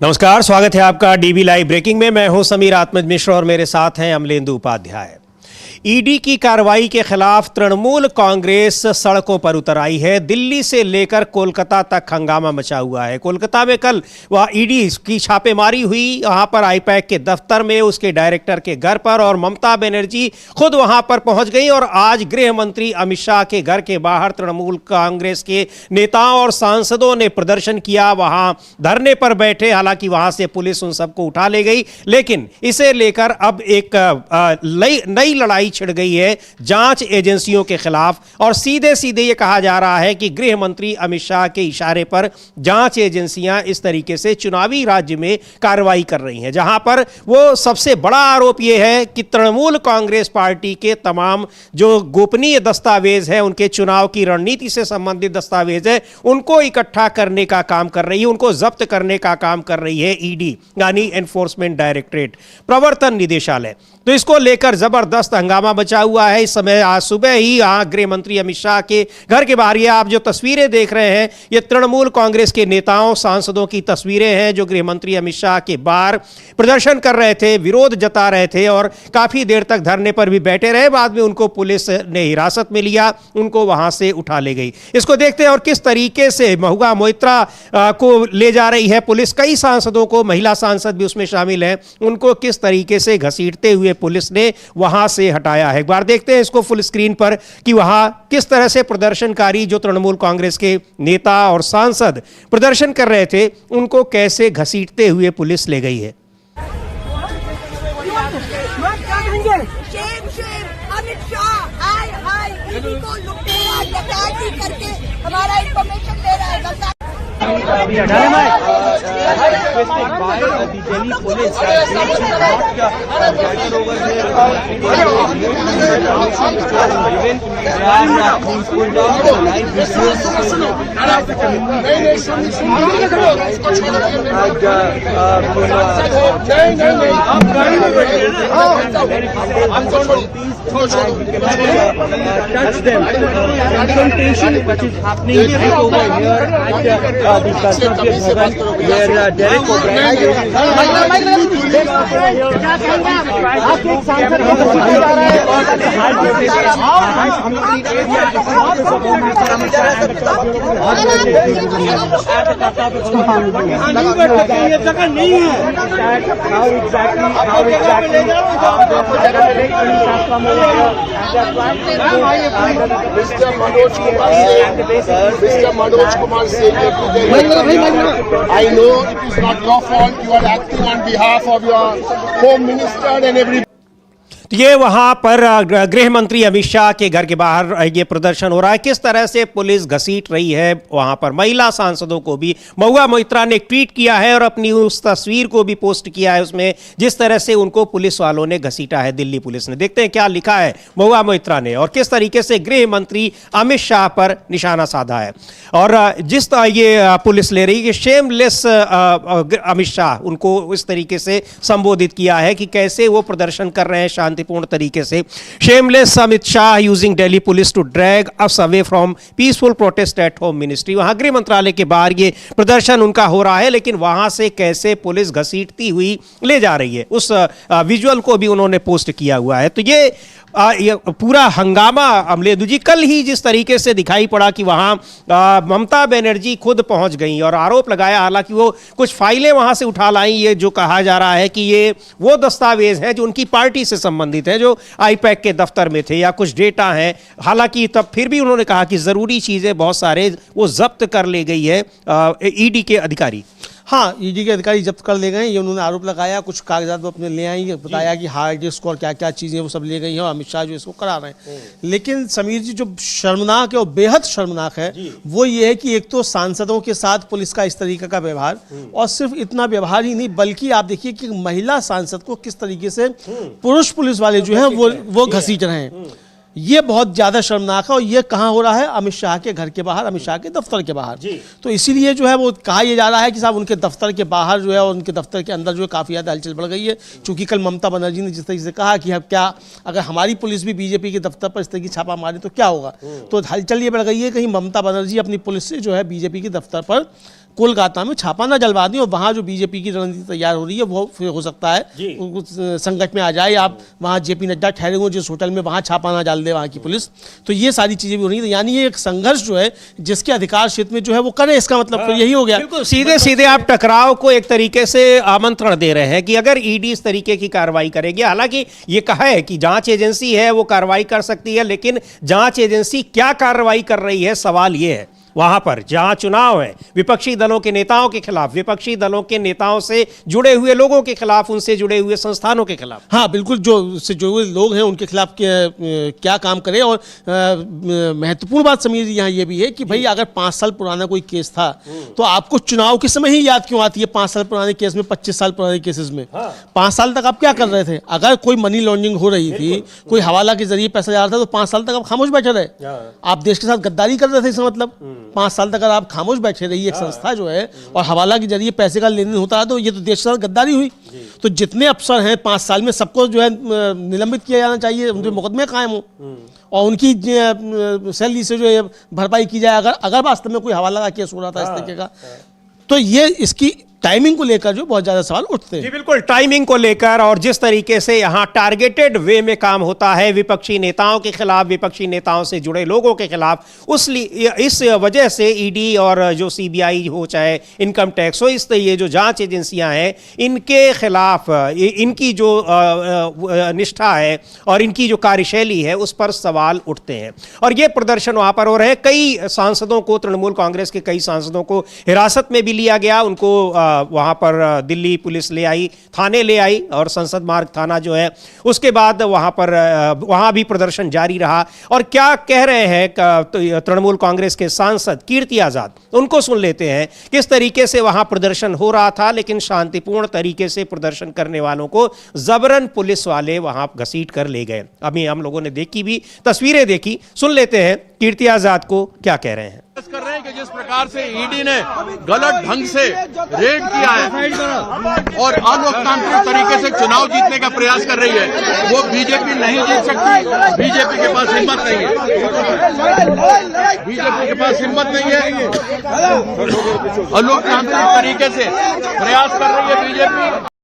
नमस्कार, स्वागत है आपका डीवी लाइव ब्रेकिंग में। मैं हूं समीर आत्मज मिश्र और मेरे साथ हैं अमलेंदु उपाध्याय। ईडी की कार्रवाई के खिलाफ तृणमूल कांग्रेस सड़कों पर उतर आई है। दिल्ली से लेकर कोलकाता तक हंगामा मचा हुआ है। कोलकाता में कल वह ईडी की छापेमारी हुई, वहां पर आईपैक के दफ्तर में, उसके डायरेक्टर के घर पर, और ममता बनर्जी खुद वहां पर पहुंच गई। और आज गृह मंत्री अमित शाह के घर के बाहर तृणमूल कांग्रेस के नेताओं और सांसदों ने प्रदर्शन किया, वहां धरने पर बैठे। हालांकि वहां से पुलिस उन सबको उठा ले गई, लेकिन इसे लेकर अब एक नई लड़ाई छिड़ गई है जांच एजेंसियों के खिलाफ। और सीधे सीधे यह कहा जा रहा है कि गृह मंत्री अमित शाह के इशारे पर जांच एजेंसियां इस तरीके से चुनावी राज्य में कार्रवाई कर रही हैं, जहां पर वो सबसे बड़ा आरोप यह है कि तृणमूल कांग्रेस पार्टी के तमाम जो गोपनीय दस्तावेज है, उनके चुनाव की रणनीति से संबंधित दस्तावेज है, उनको इकट्ठा करने का काम कर रही है, उनको जब्त करने का काम कर रही है ईडी, यानी एनफोर्समेंट डायरेक्टरेट, प्रवर्तन निदेशालय। तो इसको लेकर जबरदस्त हंगामा बचा हुआ है। इस समय आज सुबह ही गृह मंत्री अमित शाह के घर के बाहर, ये आप जो तस्वीरें देख रहे हैं, ये तृणमूल कांग्रेस के नेताओं सांसदों की तस्वीरें हैं जो गृह मंत्री अमित शाह के बाहर प्रदर्शन कर रहे थे, विरोध जता रहे थे और काफी देर तक धरने पर भी बैठे रहे। बाद में उनको पुलिस ने हिरासत में लिया, उनको वहां से उठा ले गई। इसको देखते हैं और किस तरीके से महुआ मोइत्रा को ले जा रही है पुलिस। कई सांसदों को, महिला सांसद भी उसमें शामिल हैं, उनको किस तरीके से घसीटते हुए पुलिस ने वहां से हटाया है। एक बार देखते हैं इसको फुल स्क्रीन पर कि वहां किस तरह से प्रदर्शनकारी जो तृणमूल कांग्रेस के नेता और सांसद प्रदर्शन कर रहे थे, उनको कैसे घसीटते हुए पुलिस ले गई है। हमारा इंफॉर्मेशन दे रहा है। touch them. Confrontation which is happening right over here at the Karnataka Bhavan, where Derek O'Brien Mr. Manoj Kumar said I know it is not your fault. You are acting on behalf of your Home Minister and everybody. ये वहां पर गृह मंत्री अमित शाह के घर के बाहर ये प्रदर्शन हो रहा है। किस तरह से पुलिस घसीट रही है वहां पर महिला सांसदों को भी। महुआ मोइत्रा ने ट्वीट किया है और अपनी उस तस्वीर को भी पोस्ट किया है, उसमें जिस तरह से उनको पुलिस वालों ने घसीटा है, दिल्ली पुलिस ने। देखते हैं क्या लिखा है महुआ मोइत्रा ने और किस तरीके से गृह मंत्री अमित शाह पर निशाना साधा है। और जिस ये पुलिस ले रही है, शेमलेस अमित शाह, उनको इस तरीके से संबोधित किया है कि कैसे वो प्रदर्शन कर रहे हैं शांतिपूर्ण तरीके से। Shameless Amit Shah using Delhi police to drag us away from peaceful protest at home ministry. वहां गृह मंत्रालय के बाहर ये प्रदर्शन उनका हो रहा है, लेकिन वहां से कैसे पुलिस घसीटती हुई ले जा रही है, उस विजुअल को भी उन्होंने पोस्ट किया हुआ है। तो ये पूरा हंगामा अमलेदु जी कल ही जिस तरीके से दिखाई पड़ा कि वहां ममता बनर्जी खुद पहुंच गई और आरोप लगाया, हालांकि वो कुछ फाइलें वहां से उठा लाई, ये जो कहा जा रहा है कि ये वो दस्तावेज हैं जो उनकी पार्टी से संबंधित है, जो आईपैक के दफ्तर में थे, या कुछ डेटा है। हालांकि तब फिर भी उन्होंने कहा कि जरूरी चीजें बहुत सारे वो जब्त कर ले गई है ईडी के अधिकारी। हाँ, ईडी के अधिकारी जब्त कर ले गए। ये उन्होंने आरोप लगाया, कुछ कागजात वो अपने ले आई, बताया कि हार्ड डिस्क और क्या क्या चीज़ें वो सब ले गई हैं और अमित शाह जो इसको करा रहे हैं। लेकिन समीर जी, जो शर्मनाक है और बेहद शर्मनाक है वो ये है कि एक तो सांसदों के साथ पुलिस का इस तरीके का व्यवहार, और सिर्फ इतना व्यवहार ही नहीं बल्कि आप देखिए कि महिला सांसद को किस तरीके से पुरुष पुलिस वाले जो हैं वो घसीट रहे हैं। ये बहुत ज़्यादा शर्मनाक है। और ये कहाँ हो रहा है? अमित शाह के घर के बाहर, अमित शाह के दफ्तर के बाहर। तो इसीलिए जो है वो कहा यह जा रहा है कि साहब उनके दफ्तर के बाहर जो है और उनके दफ्तर के अंदर जो है काफ़ी ज़्यादा हलचल बढ़ गई है। चूँकि कल ममता बनर्जी ने जिस तरीके से कहा कि अब क्या अगर हमारी पुलिस भी बीजेपी के दफ्तर पर इस तरह की छापा मारे तो क्या होगा, तो हलचल ये बढ़ गई है कहीं ममता बनर्जी अपनी पुलिस से जो है बीजेपी के दफ्तर पर कोलकाता में छापा ना जलवा दी और वहाँ जो बीजेपी की रणनीति तैयार हो रही है वो फिर हो सकता है कुछ संकट में आ जाए। आप वहाँ जेपी नड्डा ठहरे हुए जिस होटल में, वहाँ छापा ना डाल दे वहाँ की पुलिस। तो ये सारी चीज़ें भी हो रही है। यानी ये एक संघर्ष जो है जिसके अधिकार क्षेत्र में जो है वो करे, इसका मतलब तो यही हो गया। बिल्कुल सीधे सीधे आप टकराव को एक तरीके से आमंत्रण दे रहे हैं कि अगर ईडी इस तरीके की कार्रवाई करेगी, हालांकि ये कहा है कि जांच एजेंसी है वो कार्रवाई कर सकती है, लेकिन जांच एजेंसी क्या कार्रवाई कर रही है, सवाल ये है। वहां पर जहां चुनाव है, विपक्षी दलों के नेताओं के खिलाफ, विपक्षी दलों के नेताओं से जुड़े हुए लोगों के खिलाफ, उनसे जुड़े हुए संस्थानों के खिलाफ, हाँ बिल्कुल, जो से जुड़े हुए लोग हैं उनके खिलाफ क्या काम करें। और महत्वपूर्ण बात समीर जी यहाँ ये भी है कि भाई अगर 5 साल पुराना कोई केस था तो आपको चुनाव के समय ही याद क्यों आती है 5 साल पुराने केस में, 25 साल पुराने केसेस में? 5 साल तक आप क्या कर रहे थे? अगर कोई मनी लॉन्ड्रिंग हो रही थी, कोई हवाला के जरिए पैसा जा रहा था, तो 5 साल तक आप खामोश बैठे रहे। आप देश के साथ गद्दारी कर रहे थे, इसका मतलब 5 साल तक अगर आप खामोश बैठे रही एक संस्था जो है और हवाला के जरिए पैसे का लेन देन होता है, तो ये तो देश के साथ गद्दारी हुई। तो जितने अफसर हैं 5 साल में सबको जो है निलंबित किया जाना चाहिए, उनके मुकदमे कायम हो और उनकी सैलरी से जो है भरपाई की जाए, अगर वास्तव में कोई हवाला का केस हो रहा था इस तरीके का। तो ये इसकी टाइमिंग को लेकर जो बहुत ज्यादा सवाल उठते हैं। जी बिल्कुल, टाइमिंग को लेकर और जिस तरीके से यहाँ टारगेटेड वे में काम होता है विपक्षी नेताओं के खिलाफ, विपक्षी नेताओं से जुड़े लोगों के खिलाफ, इस वजह से ईडी और जो सीबीआई हो, चाहे इनकम टैक्स हो, इस ये जो जांच एजेंसियां हैं, इनके खिलाफ इनकी जो निष्ठा है और इनकी जो कार्यशैली है उस पर सवाल उठते हैं। और ये प्रदर्शन वहां पर हो रहे हैं। कई सांसदों को, तृणमूल कांग्रेस के कई सांसदों को हिरासत में भी लिया गया। उनको वहां पर दिल्ली पुलिस ले आई, थाने ले आई, और संसद मार्ग थाना जो है उसके बाद वहां भी प्रदर्शन जारी रहा। और क्या कह रहे हैं तृणमूल कांग्रेस के सांसद कीर्ति आजाद, उनको सुन लेते हैं। किस तरीके से वहां प्रदर्शन हो रहा था, लेकिन शांतिपूर्ण तरीके से प्रदर्शन करने वालों को जबरन पुलिस वाले वहां घसीट कर ले गए। अभी हम लोगों ने देखी भी, तस्वीरें देखी, सुन लेते हैं कीर्ति आजाद को क्या कह रहे हैं। कर रहे हैं कि जिस प्रकार से ईडी ने गलत ढंग से रेड किया है और अलोकतांत्रिक तरीके से चुनाव जीतने का प्रयास कर रही है, वो बीजेपी नहीं जीत सकती। बीजेपी के पास हिम्मत नहीं है, बीजेपी के पास हिम्मत नहीं है। अलोकतांत्रिक तरीके से प्रयास कर रही है बीजेपी।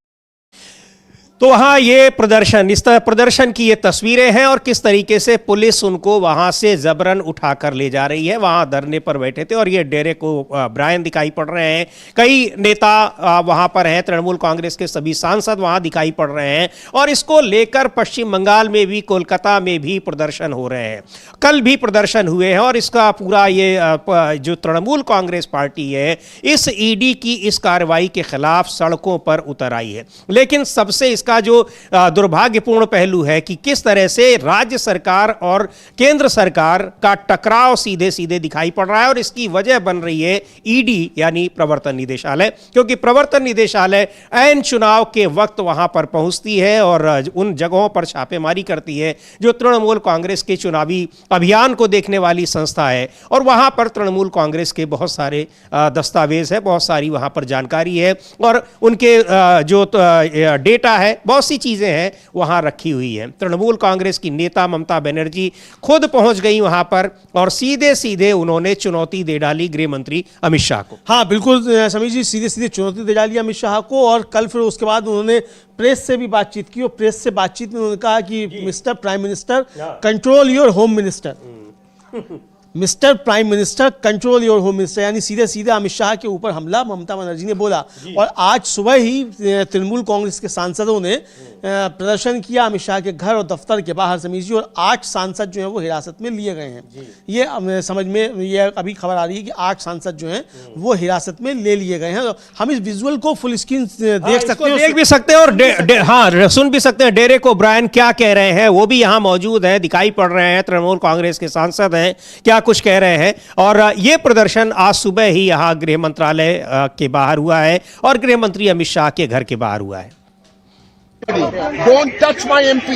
तो वहाँ ये प्रदर्शन, इस प्रदर्शन की ये तस्वीरें हैं और किस तरीके से पुलिस उनको वहाँ से जबरन उठा कर ले जा रही है। वहाँ धरने पर बैठे थे और ये डेरेक ओब्रायन दिखाई पड़ रहे हैं। कई नेता वहाँ पर हैं, तृणमूल कांग्रेस के सभी सांसद वहाँ दिखाई पड़ रहे हैं। और इसको लेकर पश्चिम बंगाल में भी, कोलकाता में भी प्रदर्शन हो रहे हैं। कल भी प्रदर्शन हुए हैं और इसका पूरा ये जो तृणमूल कांग्रेस पार्टी है, इस ईडी की इस कार्रवाई के खिलाफ सड़कों पर उतर आई है। लेकिन सबसे इसका जो दुर्भाग्यपूर्ण पहलू है कि किस तरह से राज्य सरकार और केंद्र सरकार का टकराव सीधे सीधे दिखाई पड़ रहा है। और इसकी वजह बन रही है ईडी यानी प्रवर्तन निदेशालय, क्योंकि प्रवर्तन निदेशालय ऐन चुनाव के वक्त वहां पर पहुंचती है और उन जगहों पर छापेमारी करती है जो तृणमूल कांग्रेस के चुनावी अभियान को देखने वाली संस्था है। और वहां पर तृणमूल कांग्रेस के बहुत सारे दस्तावेज है, बहुत सारी वहां पर जानकारी है और उनके जो डेटा है, बहुत सी चीजें हैं वहां रखी हुई हैं। तृणमूल कांग्रेस की नेता ममता बनर्जी खुद पहुंच गई वहां पर और सीधे सीधे उन्होंने चुनौती दे डाली गृह मंत्री अमित शाह को। हाँ बिल्कुल समीर जी, सीधे सीधे चुनौती दे डाली अमित शाह को। और कल फिर उसके बाद उन्होंने प्रेस से भी बातचीत की और प्रेस से बातचीत में उन्होंने कहा कि mister prime minister control your home minister, mister prime minister control your home minister, यानी सीधे सीधे अमित शाह के ऊपर हमला ममता बनर्जी ने बोला। और आज सुबह ही तृणमूल कांग्रेस के सांसदों ने प्रदर्शन किया अमित शाह के घर और दफ्तर के बाहर समीर जी, और 8 सांसद जो हैं वो हिरासत में लिए गए हैं। ये समझ में ये अभी खबर आ रही है कि 8 सांसद जो हैं वो हिरासत में ले लिए गए हैं। हम इस विजुअल को फुल स्क्रीन देख सकते हैं, देख भी सकते हैं और हाँ सुन भी सकते हैं। डेरेक ओब्रायन क्या कह रहे हैं वो भी यहाँ मौजूद है, दिखाई पड़ रहे हैं। तृणमूल कांग्रेस के सांसद हैं, क्या कुछ कह रहे हैं। और ये प्रदर्शन आज सुबह ही यहाँ गृह मंत्रालय के बाहर हुआ है और गृह मंत्री अमित शाह के घर के बाहर हुआ है। Don't touch my MP.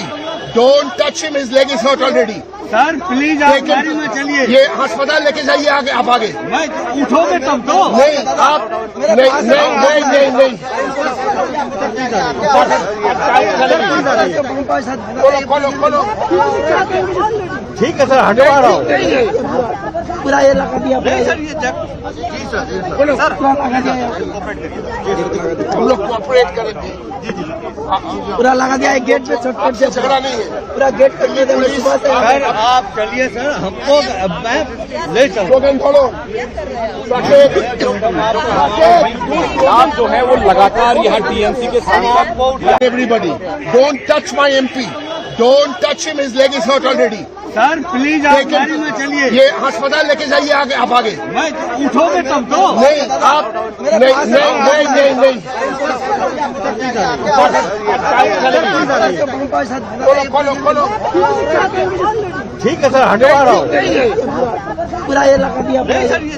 Don't touch him. His leg is hurt already. Sir please आप गाड़ी में चलिए। ये अस्पताल लेके जाइए आगे, आप आगे। मैं उठोगे तब तो। नहीं आप नहीं खोलो। ठीक है सर, हटवा रहा हूँ। पूरा ये लगा दिया सर ये हम लोग कोऑपरेट करेंगे। पूरा लगा दिया गेट पे छोटे आपसे झगड़ा नहीं है। पूरा गेट करने दे सुबह से सर आप चलिए सर, हमको मैं ले चलूँ। स्लोगन खोलो। आप जो है वो लगातार यहाँ टीएमसी के साथ everybody don't touch my MP, don't touch him, his leg is hurt already. Sir please आप गाड़ी में चलिए। ये अस्पताल लेके जाइए आगे, आप आगे। मैं उठोगे तब तो। नहीं आप नहीं खोलो। ठीक है सर, हटवा रहा हूँ। पूरा ये लगा दिया सर ये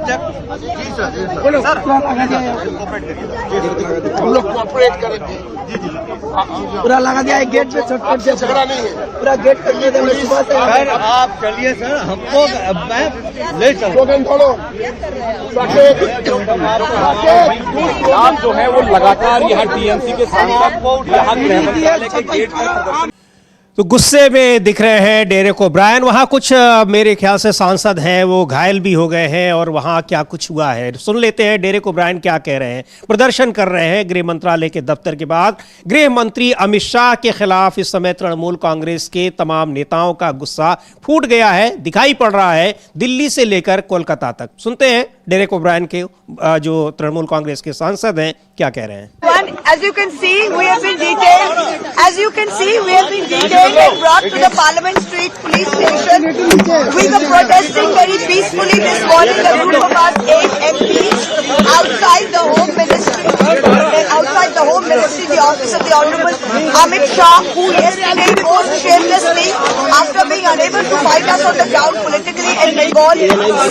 हम लोग कोऑपरेट करेंगे। पूरा लगा दिया गेट पे छोटे आपसे झगड़ा नहीं है। पूरा गेट करने दे सुबह से सर आप चलिए सर, हमको मैं ले चलूँ। स्लोगन खोलो। आप जो है वो लगातार यहाँ टीएमसी के साथ यहाँ गृह मंत्रालय के गेट पर तो गुस्से में दिख रहे हैं डेरेक ओब्रायन। वहाँ कुछ मेरे ख्याल से सांसद हैं वो घायल भी हो गए हैं और वहाँ क्या कुछ हुआ है सुन लेते हैं। डेरेक ओब्रायन क्या कह रहे हैं। प्रदर्शन कर रहे हैं गृह मंत्रालय के दफ्तर के बाद। गृह मंत्री अमित शाह के खिलाफ इस समय तृणमूल कांग्रेस के तमाम नेताओं का गुस्सा फूट गया है, दिखाई पड़ रहा है दिल्ली से लेकर कोलकाता तक। सुनते हैं डेरेक ओब्रायन के जो तृणमूल कांग्रेस के सांसद हैं क्या कह रहे हैं। As you can see, we have been detained and brought to the Parliament Street police station. We were protesting very peacefully this morning, a group of us 8 MPs outside the Home Ministry, the office of the Honourable Amit Shah, who yesterday most shamelessly, after being unable to fight us on the ground politically in Bengal,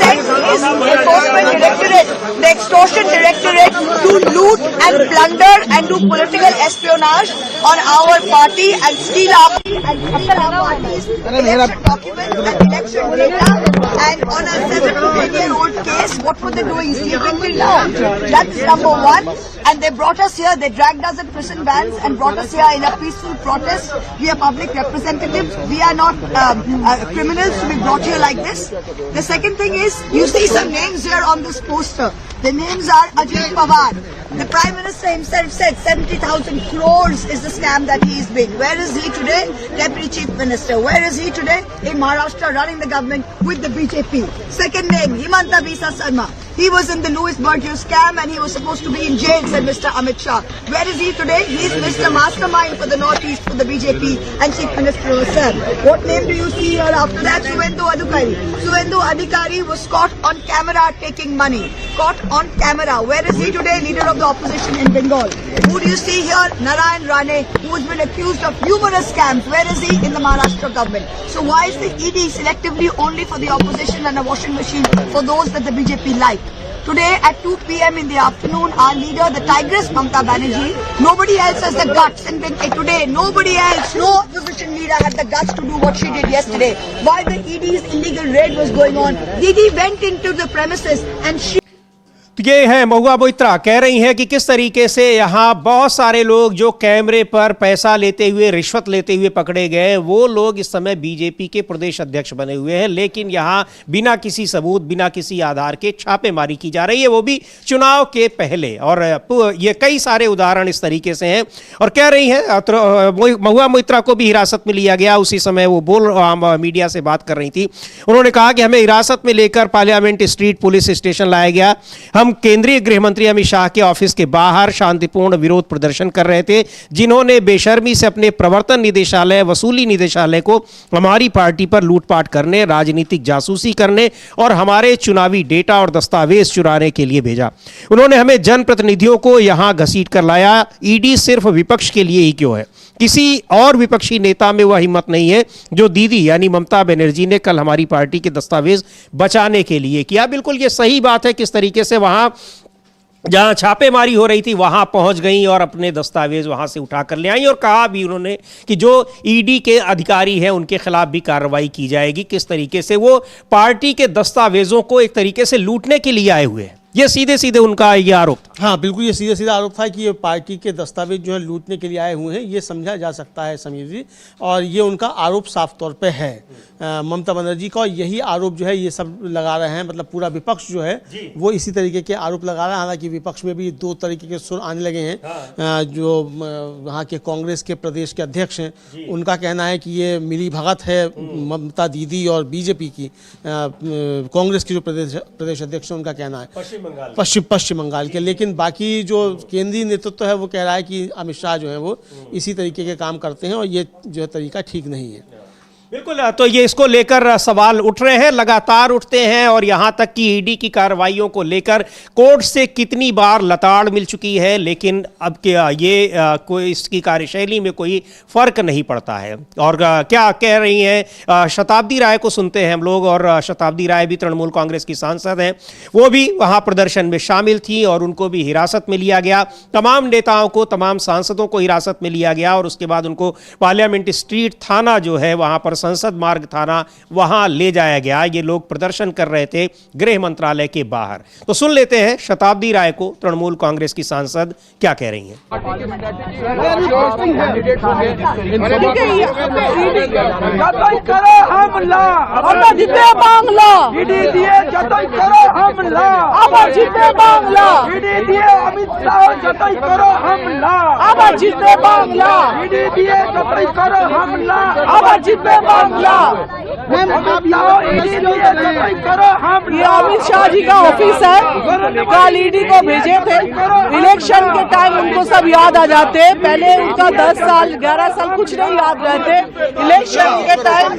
sent his enforcement directorate, the extortion directorate, to loot and plunder and do political espionage on our party and steal our party's election documents and election data. And on a 7-8-year-old case, what were they doing? Sleeping till now. That's number one. And they brought us here, they dragged us in prison vans and brought us here in a peaceful protest. We are public representatives. We are not criminals to be brought here like this. The second thing is, you see some names here on this poster. The names are Ajit Pawar. The Prime Minister himself said 70,000 crores is the scam that he is being. Where is he today? Deputy Chief Minister. Where is he today? In Maharashtra running the government with the BJP. Second name, Himanta Bisa Sarma. He was in the Louis Burger scam and he was supposed to be in jail, said Mr. Amit Shah. Where is he today? He is Mr. Mastermind for the Northeast, for the BJP and Chief Minister herself. What name do you see here after that? Suvendu Adhikari. Suvendu Adhikari was caught on camera taking money. Caught on camera. Where is he today? Leader of the opposition in Bengal. Who do you see here? Narayan Rane, who has been accused of numerous scams. Where is he? In the Maharashtra government. So why is the ED selectively only for the opposition and a washing machine for those that the BJP like? Today at 2 p.m. in the afternoon, our leader, the Tigress Mamata Banerjee, nobody else has the guts. And today, nobody else, no opposition leader had the guts to do what she did yesterday. While the ED's illegal raid was going on, ED went into the premises and she... तो ये है महुआ मोइत्रा कह रही हैं कि किस तरीके से यहाँ बहुत सारे लोग जो कैमरे पर पैसा लेते हुए रिश्वत लेते हुए पकड़े गए वो लोग इस समय बीजेपी के प्रदेश अध्यक्ष बने हुए हैं, लेकिन यहाँ बिना किसी सबूत बिना किसी आधार के छापेमारी की जा रही है, वो भी चुनाव के पहले। और ये कई सारे उदाहरण इस तरीके से हैं। और कह रही हैं महुआ मोइत्रा को भी हिरासत में लिया गया। उसी समय वो मीडिया से बात कर रही थी। उन्होंने कहा कि हमें हिरासत में लेकर पार्लियामेंट स्ट्रीट पुलिस स्टेशन लाया गया। हम केंद्रीय गृह मंत्री अमित शाह के ऑफिस के बाहर शांतिपूर्ण विरोध प्रदर्शन कर रहे थे, जिन्होंने बेशर्मी से अपने प्रवर्तन निदेशालय, वसूली निदेशालय को हमारी पार्टी पर लूटपाट करने, राजनीतिक जासूसी करने और हमारे चुनावी डेटा और दस्तावेज चुराने के लिए भेजा। उन्होंने हमें जनप्रतिनिधियों को यहां घसीट कर लाया। ईडी सिर्फ विपक्ष के लिए ही क्यों है? किसी और विपक्षी नेता में वह हिम्मत नहीं है जो दीदी यानी ममता बनर्जी ने कल हमारी पार्टी के दस्तावेज बचाने के लिए किया। बिल्कुल ये सही बात है किस तरीके से वहां जहां छापेमारी हो रही थी वहां पहुंच गई और अपने दस्तावेज वहां से उठाकर ले आई और कहा भी उन्होंने कि जो ईडी के अधिकारी हैं उनके खिलाफ भी कार्रवाई की जाएगी। किस तरीके से वो पार्टी के दस्तावेजों को एक तरीके से लूटने के लिए आए हुए हैं, ये सीधे सीधे उनका ये आरोप था। हाँ बिल्कुल, ये सीधा सीधा आरोप था कि ये पार्टी के दस्तावेज जो है लूटने के लिए आए हुए हैं, ये समझा जा सकता है समीर जी, और ये उनका आरोप साफ तौर पे है ममता बनर्जी का। यही आरोप जो है ये सब लगा रहे हैं, मतलब पूरा विपक्ष जो है वो इसी तरीके के आरोप लगा रहा है। हालांकि विपक्ष में भी दो तरीके के सुर आने लगे हैं। जो वहाँ के कांग्रेस के प्रदेश के अध्यक्ष हैं उनका कहना है कि ये मिली भगत है ममता दीदी और बीजेपी की। कांग्रेस के जो प्रदेश अध्यक्ष हैं उनका कहना है पश्चिम बंगाल के। लेकिन बाकी जो केंद्रीय नेतृत्व है वो कह रहा है कि अमित शाह जो है वो इसी तरीके के काम करते हैं और ये जो है तरीका ठीक नहीं है। बिल्कुल, तो ये इसको लेकर सवाल उठ रहे हैं, लगातार उठते हैं और यहाँ तक कि ईडी की कार्रवाइयों को लेकर कोर्ट से कितनी बार लताड़ मिल चुकी है, लेकिन अब क्या ये कोई इसकी कार्यशैली में कोई फर्क नहीं पड़ता है। और क्या कह रही हैं शताब्दी राय को सुनते हैं हम लोग। और शताब्दी राय भी तृणमूल कांग्रेस की सांसद हैं, वो भी वहाँ प्रदर्शन में शामिल थी और उनको भी हिरासत में लिया गया। तमाम नेताओं को, तमाम सांसदों को हिरासत में लिया गया और उसके बाद उनको पार्लियामेंट स्ट्रीट थाना जो है वहाँ पर संसद मार्ग थाना वहां ले जाया गया। ये लोग प्रदर्शन कर रहे थे गृह मंत्रालय के बाहर। तो सुन लेते हैं शताब्दी राय को, तृणमूल कांग्रेस की सांसद, क्या कह रही हैं। ये अमित शाह जी का ऑफिस है, कल ईडी को भेजे थे। इलेक्शन के टाइम उनको सब याद आ जाते हैं, पहले उनका 10 साल 11 साल कुछ नहीं याद रहते। इलेक्शन के टाइम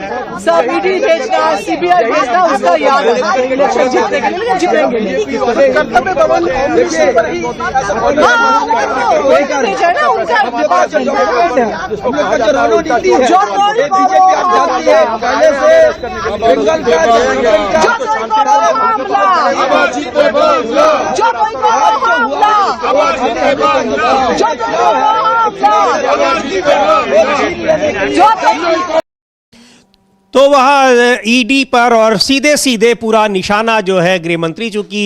सब ईडी भेजना, सीबीआई भेजना, उसका याद है। इलेक्शन जीतने के लिए जीतेंगे तो वह ईडी पर और सीधे सीधे पूरा निशाना जो है गृह मंत्री, चूंकि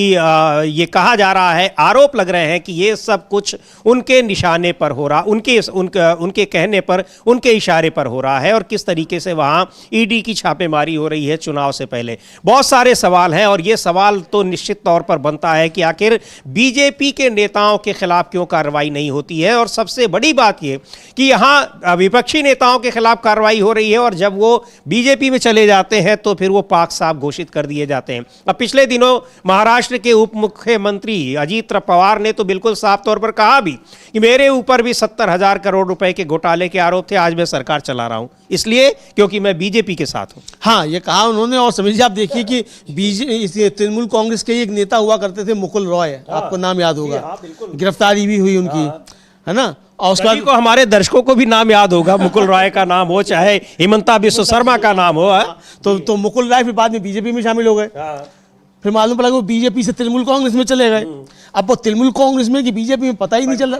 ये कहा जा रहा है, आरोप लग रहे हैं कि ये सब कुछ उनके निशाने पर हो रहा, उनके कहने पर, उनके इशारे पर हो रहा है। और किस तरीके से वहाँ ईडी की छापेमारी हो रही है चुनाव से पहले। बहुत सारे सवाल हैं और ये सवाल तो निश्चित तौर पर बनता है कि आखिर बीजेपी के नेताओं के खिलाफ क्यों कार्रवाई नहीं होती है। और सबसे बड़ी बात ये कि यहाँ विपक्षी नेताओं के खिलाफ कार्रवाई हो रही है और जब वो बीजेपी में चले जाते हैं तो फिर वो पाक साफ घोषित कर दिए जाते हैं। अब पिछले दिनों महाराष्ट्र के उप मुख्यमंत्री अजीत पवार ने तो बिल्कुल साफ तौर पर कहा भी कि मेरे ऊपर भी 70,000 करोड़ रुपए के घोटाले के आरोप थे, आज मैं सरकार चला रहा हूं इसलिए क्योंकि मैं बीजेपी के साथ हूं। हाँ, ये कहा उन्होंने। और समझिए, आप देखिए कि तृणमूल कांग्रेस के एक नेता हुआ करते थे मुकुल रॉय, आपको नाम याद होगा, गिरफ्तारी भी हुई उनकी, है ना। और उसका को हमारे दर्शकों को भी नाम याद होगा, मुकुल रॉय का नाम हो चाहे हिमंता बिस्व शर्मा का नाम हो। तो मुकुल रॉय फिर बाद में बीजेपी में शामिल हो गए। फिर मालूम पड़ा कि वो बीजेपी से तृणमूल कांग्रेस में चले गए। अब वो तृणमूल कांग्रेस में कि बीजेपी में पता ही नहीं चल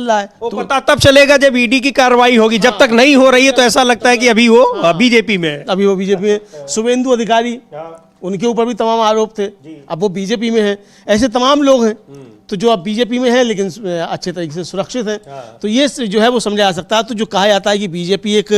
रहा है। तो पता तब चलेगा जब ईडी की कार्रवाई होगी। जब तक नहीं हो रही है तो ऐसा लगता है कि अभी वो बीजेपी में है। अभी वो बीजेपी में। शुभेंदु अधिकारी, उनके ऊपर भी तमाम आरोप थे, अब वो बीजेपी में है। ऐसे तमाम लोग हैं तो जो अब बीजेपी में है लेकिन अच्छे तरीके से सुरक्षित है। तो ये जो है वो समझा जा सकता है। तो जो कहा जाता है कि बीजेपी एक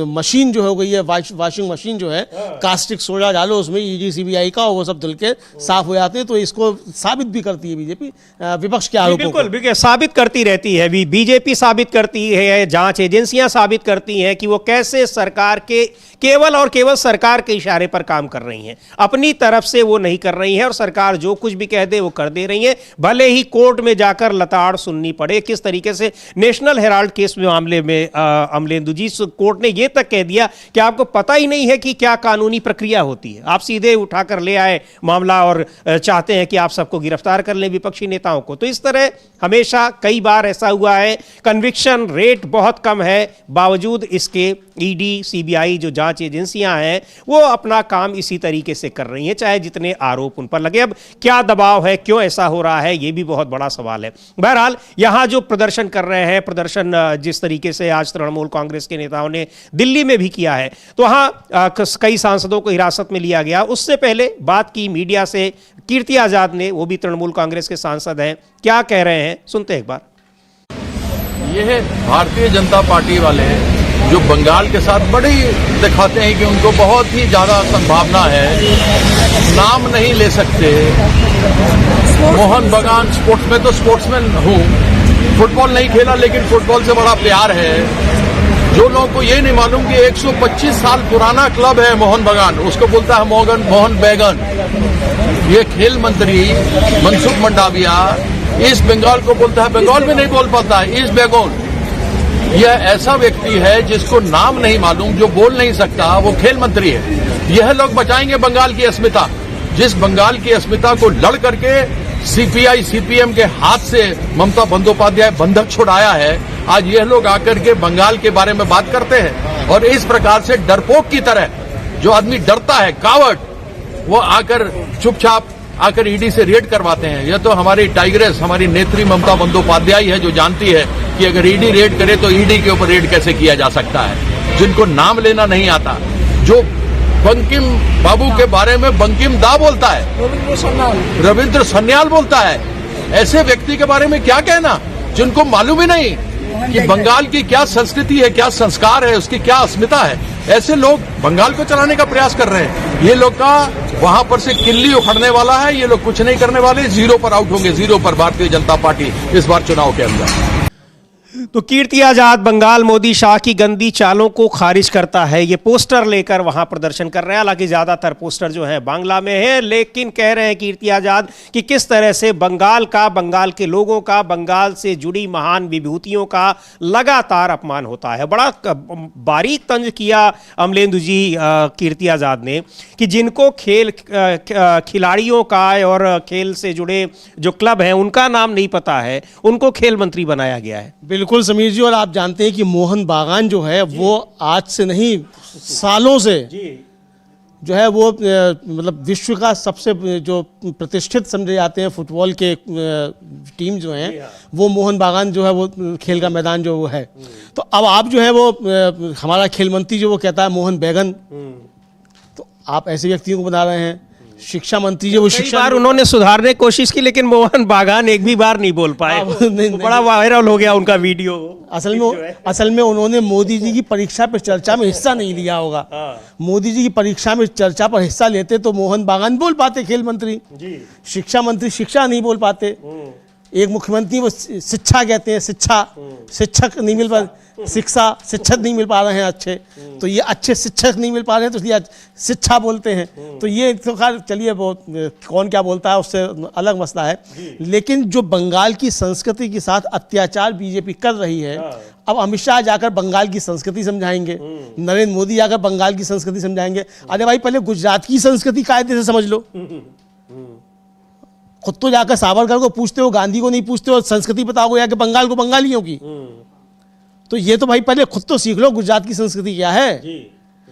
मशीन जो हो गई है, वॉशिंग मशीन जो है, कास्टिक सोडा डालो उसमें ईडी सीबीआई का, वो सब धुल के साफ हो जाते हैं। तो इसको साबित भी करती है बीजेपी विपक्ष के आरोपों को। बिल्कुल साबित करती रहती है। बीजेपी साबित करती है, जांच एजेंसियां साबित करती हैं कि वो कैसे सरकार के केवल और केवल सरकार के इशारे पर काम कर रही हैं, अपनी तरफ से वो नहीं कर रही हैं और सरकार जो कुछ भी कह दे वो कर दे रही है, भले ही कोर्ट में जाकर लताड़ सुननी पड़े। किस तरीके से नेशनल हेराल्ड केस में मामले में अमलेंदु जी, कोर्ट ने ये तक कह दिया कि आपको पता ही नहीं है कि क्या कानूनी प्रक्रिया होती है, आप सीधे उठाकर ले आए मामला और चाहते हैं कि आप सबको गिरफ्तार कर लें, विपक्षी नेताओं को। तो इस तरह हमेशा कई बार ऐसा हुआ है, कन्विक्शन रेट बहुत कम है, बावजूद इसके ईडी सीबीआई जो जांच एजेंसियां हैं वो अपना काम इसी तरीके से कर रही हैं, चाहे जितने आरोप उन पर लगे। अब क्या दबाव है, क्यों ऐसा हो रहा है, ये भी बहुत बड़ा सवाल है। बहरहाल यहां जो प्रदर्शन कर रहे हैं, प्रदर्शन जिस तरीके से आज तृणमूल कांग्रेस के नेताओं ने दिल्ली में भी किया है, तो वहां कई सांसदों को हिरासत में लिया गया। उससे पहले बात की मीडिया से कीर्ति आजाद ने, वो भी तृणमूल कांग्रेस के सांसद हैं, क्या कह रहे हैं सुनते एक बार। ये भारतीय जनता पार्टी वाले जो बंगाल के साथ बड़ी दिखाते हैं कि उनको बहुत ही ज्यादा संभावना है, नाम नहीं ले सकते। मोहन बागान स्पोर्ट्स में तो स्पोर्ट्समैन हूँ, फुटबॉल नहीं खेला लेकिन फुटबॉल से बड़ा प्यार है। जो लोगों को ये नहीं मालूम कि 125 साल पुराना क्लब है मोहन बागान, उसको बोलता है मोहन बैगन। ये खेल मंत्री मनसुख मंडाविया ईस्ट बंगाल को बोलता है, बंगाल में नहीं बोल पाता है, ईस्ट बंगाल। यह ऐसा व्यक्ति है जिसको नाम नहीं मालूम, जो बोल नहीं सकता, वो खेल मंत्री है। यह लोग बचाएंगे बंगाल की अस्मिता, जिस बंगाल की अस्मिता को लड़ करके सीपीआई सीपीएम के हाथ से ममता बंदोपाध्याय बंधक छुड़ाया है। आज यह लोग आकर के बंगाल के बारे में बात करते हैं और इस प्रकार से डरपोक की तरह, जो आदमी डरता है, कावड़, वो आकर चुपचाप आकर ईडी से रेड करवाते हैं। यह तो हमारी टाइग्रेस, हमारी नेत्री ममता बंदोपाध्याय है जो जानती है कि अगर ईडी रेड करे तो ईडी के ऊपर रेड कैसे किया जा सकता है। जिनको नाम लेना नहीं आता, जो बंकिम बाबू के बारे में बंकिम दा बोलता है, रविंद्र सन्याल बोलता है, ऐसे व्यक्ति के बारे में क्या कहना, जिनको मालूम ही नहीं कि बंगाल की क्या संस्कृति है, क्या संस्कार है, उसकी क्या अस्मिता है। ऐसे लोग बंगाल को चलाने का प्रयास कर रहे हैं। ये लोग का वहां पर से किल्ली उखड़ने वाला है, ये लोग कुछ नहीं करने वाले, जीरो पर आउट होंगे, जीरो पर भारतीय जनता पार्टी इस बार चुनाव के अंदर। तो कीर्ति आजाद बंगाल मोदी शाह की गंदी चालों को खारिज करता है, ये पोस्टर लेकर वहां प्रदर्शन कर रहे हैं। हालांकि ज्यादातर पोस्टर जो है बांग्ला में है, लेकिन कह रहे हैं कीर्ति आजाद कि किस तरह से बंगाल का, बंगाल के लोगों का, बंगाल से जुड़ी महान विभूतियों का लगातार अपमान होता है। बड़ा बारीक तंज किया अमलेंदु जी कीर्ति आजाद ने कि जिनको खेल खिलाड़ियों का और खेल से जुड़े जो क्लब हैं उनका नाम नहीं पता है, उनको खेल मंत्री बनाया गया है। बिल्कुल समीर जी, और आप जानते हैं कि मोहन बागान जो है वो आज से नहीं, सालों से जो है वो मतलब विश्व का सबसे जो प्रतिष्ठित समझे जाते हैं फुटबॉल के टीम जो हैं, वो मोहन बागान जो है वो खेल का मैदान जो वो है। तो अब आप जो है वो हमारा खेल मंत्री जो वो कहता है मोहन बैगन, तो आप ऐसे व्यक्तियों को बना रहे हैं। शिक्षा मंत्री जो वो शिक्षा, बार उन्होंने सुधारने की कोशिश की लेकिन मोहन बागान एक भी बार नहीं बोल पाए। तो बड़ा वायरल हो गया उनका वीडियो। असल में उन्होंने मोदी जी की परीक्षा पर चर्चा में हिस्सा नहीं लिया होगा। मोदी जी की परीक्षा में चर्चा पर हिस्सा लेते तो मोहन बागान बोल पाते खेल मंत्री, शिक्षा मंत्री शिक्षा नहीं बोल पाते। एक मुख्यमंत्री वो शिक्षा कहते हैं, शिक्षक नहीं मिल पा, शिक्षक नहीं मिल पा रहे हैं अच्छे, तो ये अच्छे शिक्षक नहीं मिल पा रहे हैं तो इसलिए शिक्षा बोलते हैं। तो ये तो खैर चलिए, बहुत कौन क्या बोलता है उससे अलग मसला है। लेकिन जो बंगाल की संस्कृति के साथ अत्याचार बीजेपी कर रही है, अब अमित शाह जाकर बंगाल की संस्कृति समझाएंगे, नरेंद्र मोदी जाकर बंगाल की संस्कृति समझाएंगे। अरे भाई पहले गुजरात की संस्कृति कायदे से समझ लो। खुद तो जाकर सावरकर को पूछते हो, गांधी को नहीं पूछते हो, संस्कृति बताओगे जाके बंगाल को बंगालियों की। तो ये तो भाई पहले खुद तो सीख लो गुजरात की संस्कृति क्या है,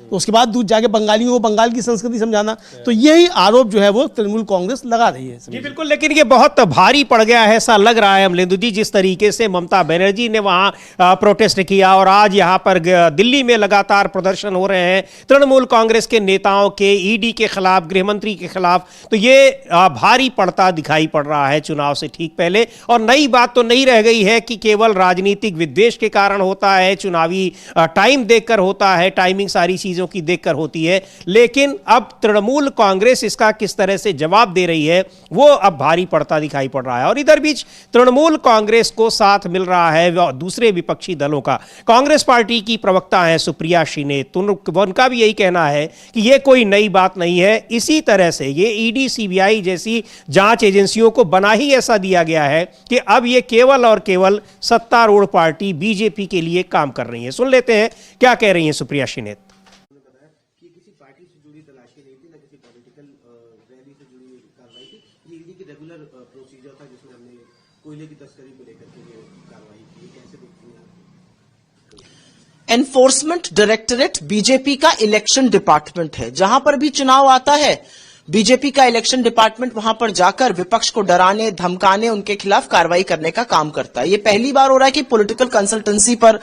तो उसके बाद दूध जाके बंगालियों को बंगाल की संस्कृति समझाना। तो यही आरोप जो है वो तृणमूल कांग्रेस लगा रही है। जी बिल्कुल, लेकिन ये बहुत भारी पड़ गया है ऐसा लग रहा है अमलेंदु जी, जिस तरीके से ममता बनर्जी ने वहां प्रोटेस्ट किया और आज यहां पर दिल्ली में लगातार प्रदर्शन हो रहे हैं तृणमूल कांग्रेस के नेताओं के, ईडी के खिलाफ, गृह मंत्री के खिलाफ। तो ये भारी पड़ता दिखाई पड़ रहा है चुनाव से ठीक पहले। और नई बात तो नहीं रह गई है कि केवल राजनीतिक विद्वेष के कारण होता है, चुनावी टाइम देखकर होता है, टाइमिंग सारी चीजों की देखकर होती है। लेकिन अब तृणमूल कांग्रेस इसका किस तरह से जवाब दे रही है वो अब भारी पड़ता दिखाई पड़ रहा है। और इधर बीच तृणमूल कांग्रेस को साथ मिल रहा है दूसरे विपक्षी दलों का। कांग्रेस पार्टी की प्रवक्ता है सुप्रिया श्रीनेत, उनका भी यही कहना है कि यह कोई नई बात नहीं है, इसी तरह से ये ईडी सीबीआई जैसी जांच एजेंसियों को बना ही ऐसा दिया गया है कि अब ये केवल और केवल सत्तारूढ़ पार्टी बीजेपी के लिए काम कर रही है। सुन लेते हैं क्या कह रही हैं Supriya Shrinate. Enforcement directorate BJP का इलेक्शन डिपार्टमेंट है। जहां पर भी चुनाव आता है, बीजेपी का इलेक्शन डिपार्टमेंट वहां पर जाकर विपक्ष को डराने, धमकाने, उनके खिलाफ कार्रवाई करने का काम करता है। ये पहली बार हो रहा है कि पॉलिटिकल कंसल्टेंसी पर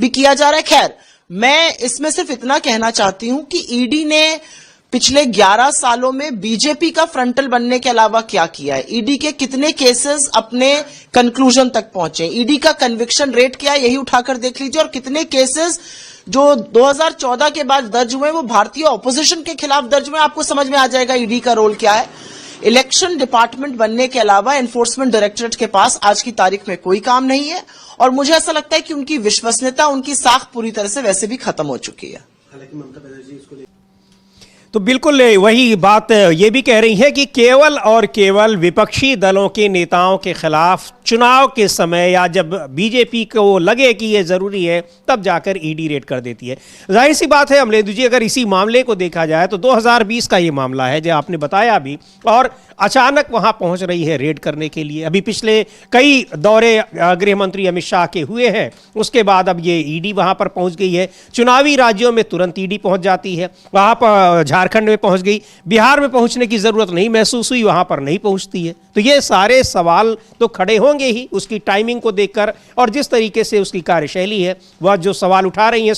भी किया जा रहा है। खैर, मैं इसमें सिर्फ इतना कहना चाहती हूं कि ईडी ने पिछले 11 सालों में बीजेपी का फ्रंटल बनने के अलावा क्या किया है, ईडी के कितने केसेस अपने कंक्लूजन तक पहुंचे, ईडी का कन्विक्शन रेट क्या है, यही उठाकर देख लीजिए। और कितने केसेस जो 2014 के बाद दर्ज हुए वो भारतीय ऑपोजिशन के खिलाफ दर्ज हुए, आपको समझ में आ जाएगा ईडी का रोल क्या है। इलेक्शन डिपार्टमेंट बनने के अलावा एनफोर्समेंट डायरेक्टरेट के पास आज की तारीख में कोई काम नहीं है, और मुझे ऐसा लगता है कि उनकी विश्वसनीयता, उनकी साख पूरी तरह से वैसे भी खत्म हो चुकी है। तो बिल्कुल वही बात ये भी कह रही है कि केवल और केवल विपक्षी दलों के नेताओं के खिलाफ चुनाव के समय या जब बीजेपी को लगे कि ये ज़रूरी है तब जाकर ईडी रेड कर देती है। जाहिर सी बात है अमलेंदु जी, अगर इसी मामले को देखा जाए तो 2020 का ये मामला है जो आपने बताया भी, और अचानक वहाँ पहुँच रही है रेड करने के लिए। अभी पिछले कई दौरे गृह मंत्री अमित शाह के हुए हैं, उसके बाद अब ये ईडी वहाँ पर पहुँच गई है। चुनावी राज्यों में तुरंत ईडी पहुँच जाती है, वहाँ पर झारखंड में पहुँच गई, बिहार में पहुँचने की ज़रूरत नहीं महसूस हुई, वहाँ पर नहीं पहुँचती है। तो ये सारे सवाल तो खड़े होंगे ही उसकी टाइमिंग को देखकर, और जिस तरीके से उसकी कार्यशैली है। वह जो सवाल उठा रही हैं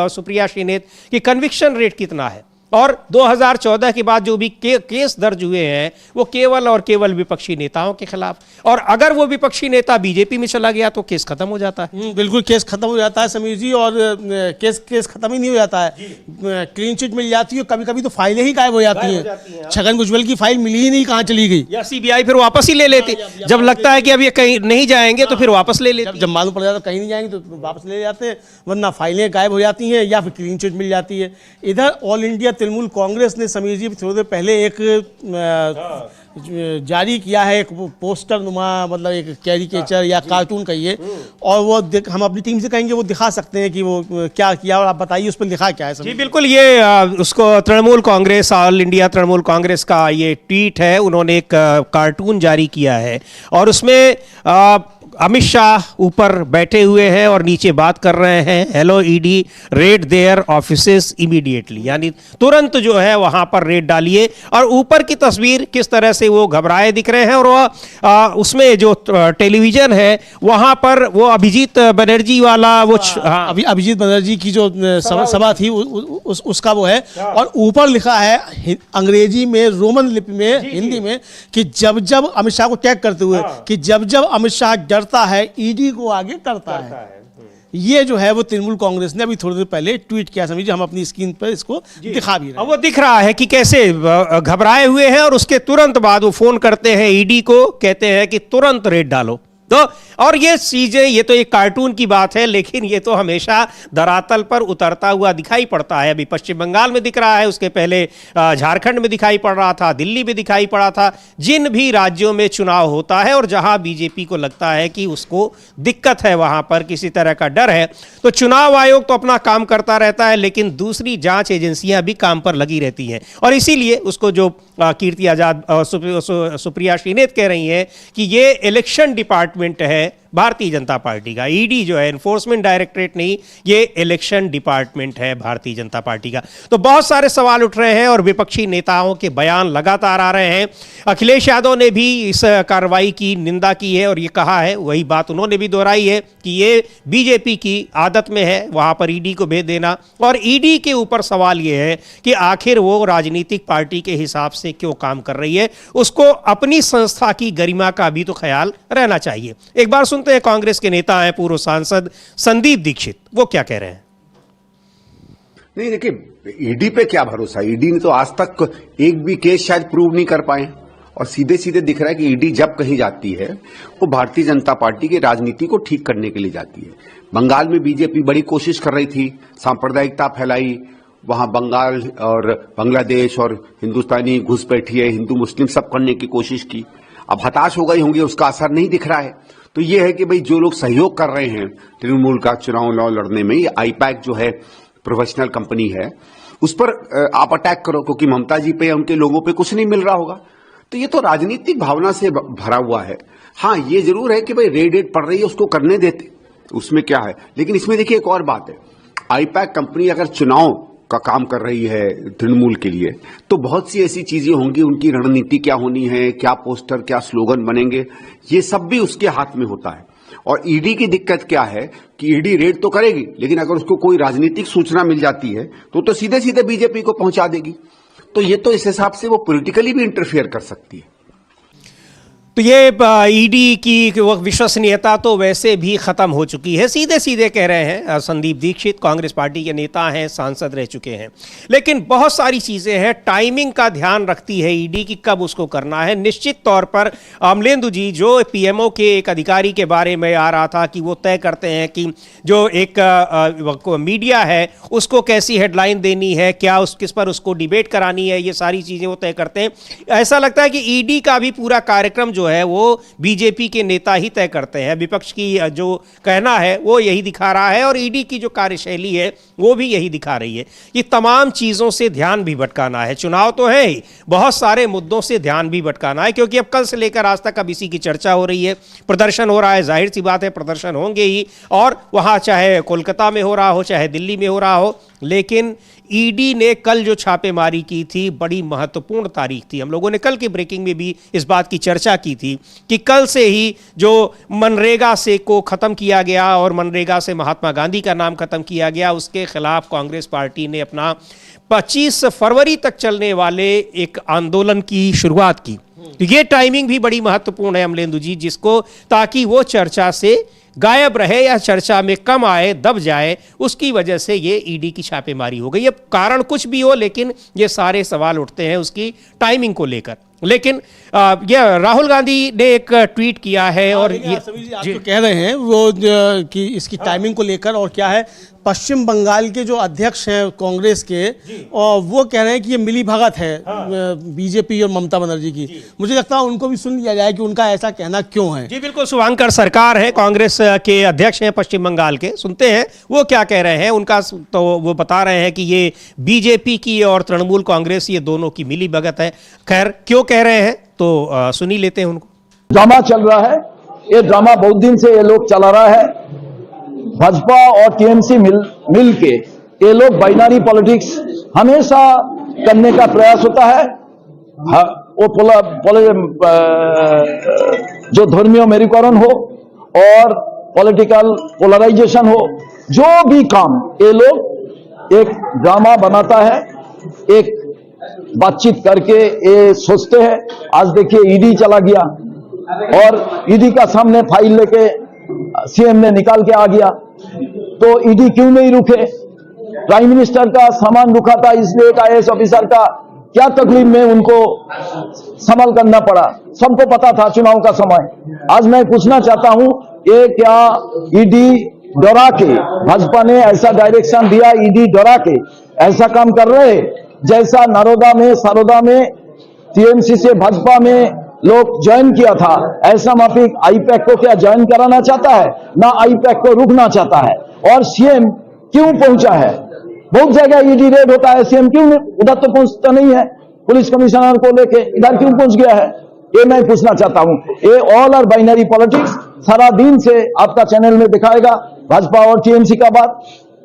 सुप्रिया श्रीनेत कि कन्विक्शन रेट कितना है, और 2014 के बाद जो भी केस दर्ज हुए हैं वो केवल और केवल विपक्षी नेताओं के खिलाफ, और अगर वो विपक्षी नेता बीजेपी में चला गया तो केस खत्म हो जाता है। बिल्कुल केस खत्म हो जाता है समीर जी, और केस खत्म ही नहीं हो जाता है, क्लीन चिट मिल जाती है। कभी कभी तो फाइलें ही गायब हो जाती हैं। छगन भुजबल की फाइल मिली ही नहीं, कहाँ चली गई, या सीबीआई फिर वापस ही ले लेती। जब लगता है कि अब ये कहीं नहीं जाएंगे तो फिर वापस ले लेते। जब मालूम पड़ जाता कहीं नहीं जाएंगे तो वापस ले जाते हैं, वरना फाइलें गायब हो जाती हैं या फिर क्लीन चिट मिल जाती है। इधर ऑल इंडिया तृणमूल कांग्रेस ने समीर जी थोड़ी देर पहले एक जारी किया है, एक पोस्टर नुमा, मतलब एक कैरिकेचर या कार्टून कहिए, और वो हम अपनी टीम से कहेंगे वो दिखा सकते हैं कि वो क्या किया, और आप बताइए उस पर लिखा क्या है। जी बिल्कुल, ये उसको तृणमूल कांग्रेस, ऑल इंडिया तृणमूल कांग्रेस का ये ट्वीट है। उन्होंने एक कार्टून जारी किया है और उसमें अमित शाह ऊपर बैठे हुए हैं और नीचे बात कर रहे हैं, hello ED raid their offices immediately, यानी तुरंत जो है वहां पर रेड डालिए। और ऊपर की तस्वीर किस तरह से वो घबराए दिख रहे हैं, और वह उसमें जो टेलीविजन है वहां पर वो अभिजीत बनर्जी वाला वो अभिजीत बनर्जी की जो सभा थी उसका वो है, और ऊपर लिखा है अंग्रेजी में, रोमन लिपि में, हिंदी में, कि जब जब अमित शाह को टैग करते हुए कि जब जब अमित शाह डरता है ईडी को आगे करता है। ये जो है वो तृणमूल कांग्रेस ने अभी थोड़ी देर पहले ट्वीट किया। समझिए, हम अपनी स्क्रीन पर इसको दिखा भी रहे हैं। वो दिख रहा है कि कैसे घबराए हुए हैं, और उसके तुरंत बाद वो फोन करते हैं ईडी को, कहते हैं कि तुरंत रेड डालो। तो और ये चीजें, ये तो एक कार्टून की बात है, लेकिन ये तो हमेशा धरातल पर उतरता हुआ दिखाई पड़ता है। अभी पश्चिम बंगाल में दिख रहा है, उसके पहले झारखंड में दिखाई पड़ रहा था, दिल्ली में दिखाई पड़ा था। जिन भी राज्यों में चुनाव होता है और जहां बीजेपी को लगता है कि उसको दिक्कत है, वहां पर किसी तरह का डर है, तो चुनाव आयोग तो अपना काम करता रहता है, लेकिन दूसरी जांच एजेंसियां भी काम पर लगी रहती हैं। और इसीलिए उसको जो कीर्ति आजाद सुप्रिया श्रीनेत कह रही हैं कि ये इलेक्शन डिपार्टमेंट है भारतीय जनता पार्टी का, ईडी जो है एनफोर्समेंट डायरेक्टरेट नहीं, ये इलेक्शन डिपार्टमेंट है भारतीय जनता पार्टी का। तो बहुत सारे सवाल उठ रहे हैं और विपक्षी नेताओं के बयान लगातार आ रहे हैं। अखिलेश यादव ने भी इस कार्रवाई की निंदा की है और ये कहा है, वही बात उन्होंने भी दोहराई है कि ये बीजेपी की आदत में है वहां पर ईडी को भेज देना। और ईडी के ऊपर सवाल ये है कि आखिर वो राजनीतिक पार्टी के हिसाब से क्यों काम कर रही है, उसको अपनी संस्था की गरिमा का भी तो ख्याल रहना चाहिए। एक बार सुनते हैं, कांग्रेस के नेता हैं, पूर्व सांसद संदीप दीक्षित, वो क्या कह रहे हैं। नहीं, देखिए ईडी पे क्या भरोसा, ईडी ने तो आज तक एक भी केस शायद प्रूव नहीं कर पाए, और सीधे सीधे दिख रहा है कि ईडी जब कहीं जाती है वो भारतीय जनता पार्टी की राजनीति को ठीक करने के लिए जाती है। बंगाल में बीजेपी बड़ी कोशिश कर रही थी, सांप्रदायिकता फैलाई, वहां बंगाल और बांग्लादेश और हिंदुस्तानी घुसपैठिए, हिंदू मुस्लिम सब करने की कोशिश की। अब हताश हो गई होंगी, उसका असर नहीं दिख रहा है। तो ये है कि भाई जो लोग सहयोग कर रहे हैं तृणमूल का चुनाव लड़ने में, ये आईपैक जो है प्रोफेशनल कंपनी है, उस पर आप अटैक करो, क्योंकि ममता जी पे या उनके लोगों पे कुछ नहीं मिल रहा होगा। तो ये तो राजनीतिक भावना से भरा हुआ है। हाँ, ये जरूर है कि भाई रेड पड़ रही है, उसको करने देते, उसमें क्या है। लेकिन इसमें देखिए एक और बात है, आईपैक कंपनी अगर चुनाव का काम कर रही है तृणमूल के लिए, तो बहुत सी ऐसी चीजें होंगी, उनकी रणनीति क्या होनी है, क्या पोस्टर, क्या स्लोगन बनेंगे, ये सब भी उसके हाथ में होता है। और ईडी की दिक्कत क्या है कि ईडी रेड तो करेगी, लेकिन अगर उसको कोई राजनीतिक सूचना मिल जाती है तो सीधे सीधे बीजेपी को पहुंचा देगी। तो ये तो इस हिसाब से वो पॉलिटिकली भी इंटरफेयर कर सकती है। तो ये ईडी की विश्वसनीयता तो वैसे भी खत्म हो चुकी है, सीधे सीधे कह रहे हैं संदीप दीक्षित, कांग्रेस पार्टी के नेता हैं, सांसद रह चुके हैं। लेकिन बहुत सारी चीज़ें हैं, टाइमिंग का ध्यान रखती है ईडी की, कब उसको करना है। निश्चित तौर पर अमलेंदु जी, जो पीएमओ के एक अधिकारी के बारे में आ रहा था कि वो तय करते हैं कि जो एक मीडिया है उसको कैसी हेडलाइन देनी है, क्या किस पर उसको डिबेट करानी है, ये सारी चीज़ें वो तय करते हैं। ऐसा लगता है कि ईडी का भी पूरा कार्यक्रम जो है वो बीजेपी के नेता ही तय करते हैं। विपक्ष की जो कहना है वो यही दिखा रहा है और ईडी की जो कार्यशैली है वो भी यही दिखा रही है। ये तमाम चीज़ों से ध्यान भी भटकाना है, चुनाव तो है ही, बहुत सारे मुद्दों से ध्यान भी भटकाना है, क्योंकि अब कल से लेकर आज तक अब इसी की चर्चा हो रही है। प्रदर्शन हो रहा है, जाहिर सी बात है प्रदर्शन होंगे ही, और वहाँ चाहे कोलकाता में हो रहा हो चाहे दिल्ली में हो रहा हो। लेकिन ईडी ने कल जो छापेमारी की थी बड़ी महत्वपूर्ण तारीख थी। हम लोगों ने कल की ब्रेकिंग में भी इस बात की चर्चा की थी कि कल से ही जो मनरेगा से को ख़त्म किया गया और मनरेगा से महात्मा गांधी का नाम ख़त्म किया गया, उसके खिलाफ कांग्रेस पार्टी ने अपना 25 फरवरी तक चलने वाले एक आंदोलन की शुरुआत की। तो ये टाइमिंग भी बड़ी महत्वपूर्ण है अमलेंदु जी, जिसको ताकि वो चर्चा से गायब रहे या चर्चा में कम आए, दब जाए, उसकी वजह से ये ईडी की छापेमारी हो गई। अब कारण कुछ भी हो, लेकिन ये सारे सवाल उठते हैं उसकी टाइमिंग को लेकर। लेकिन ये राहुल गांधी ने एक ट्वीट किया है और ये आप जो कह रहे हैं वो कि इसकी टाइमिंग को लेकर, और क्या है, पश्चिम बंगाल के जो अध्यक्ष हैं कांग्रेस के, और वो कह रहे हैं कि ये मिली भगत है बीजेपी और ममता बनर्जी की। मुझे लगता है उनको भी सुन लिया जाए कि उनका ऐसा कहना क्यों है। जी बिल्कुल, शुभांकर सरकार है, कांग्रेस के अध्यक्ष हैं पश्चिम बंगाल के, सुनते हैं वो क्या कह रहे हैं उनका। तो वो बता रहे हैं कि ये बीजेपी की और तृणमूल कांग्रेस, ये दोनों की मिली भगत है। खैर क्यों कह रहे हैं तो सुनी लेते हैं उनको। ड्रामा चल रहा है, ये ड्रामा बहुत दिन से ये लोग चला रहा है। भाजपा और टीएमसी मिल के ये लोग बाइनरी पॉलिटिक्स हमेशा करने का प्रयास होता है। वो जो धर्मीय मेरुकरण हो और पॉलिटिकल पोलराइजेशन हो, जो भी काम ये लोग एक ड्रामा बनाता है, एक बातचीत करके ये सोचते हैं। आज देखिए ईडी चला गया और ईडी का सामने फाइल लेके सीएम ने निकाल के आ गया, तो ईडी क्यों नहीं रुके? प्राइम मिनिस्टर का सामान रुका था, इसलिए एक आईएएस ऑफिसर का क्या तकलीफ में उनको संभाल करना पड़ा। सबको पता था चुनाव का समय। आज मैं पूछना चाहता हूं, ये क्या ईडी डरा के, भाजपा ने ऐसा डायरेक्शन दिया, ईडी डरा के ऐसा काम कर रहे हैं? जैसा नरोदा में, सरोदा में टीएमसी से भाजपा में लोग ज्वाइन किया था, ऐसा माफिक आईपैक को क्या ज्वाइन कराना चाहता है? ना आईपैक को रुकना चाहता है। और सीएम क्यों पहुंचा है? बहुत जगह ईडी रेड होता है, सीएम क्यों उधर तो पहुंचता नहीं है? पुलिस कमिश्नर को लेके इधर क्यों पहुंच गया है? ये मैं पूछना चाहता हूं। ये ऑल आर बाइनरी पॉलिटिक्स सारा दिन से आपका चैनल में दिखाएगा भाजपा और टीएमसी का बात।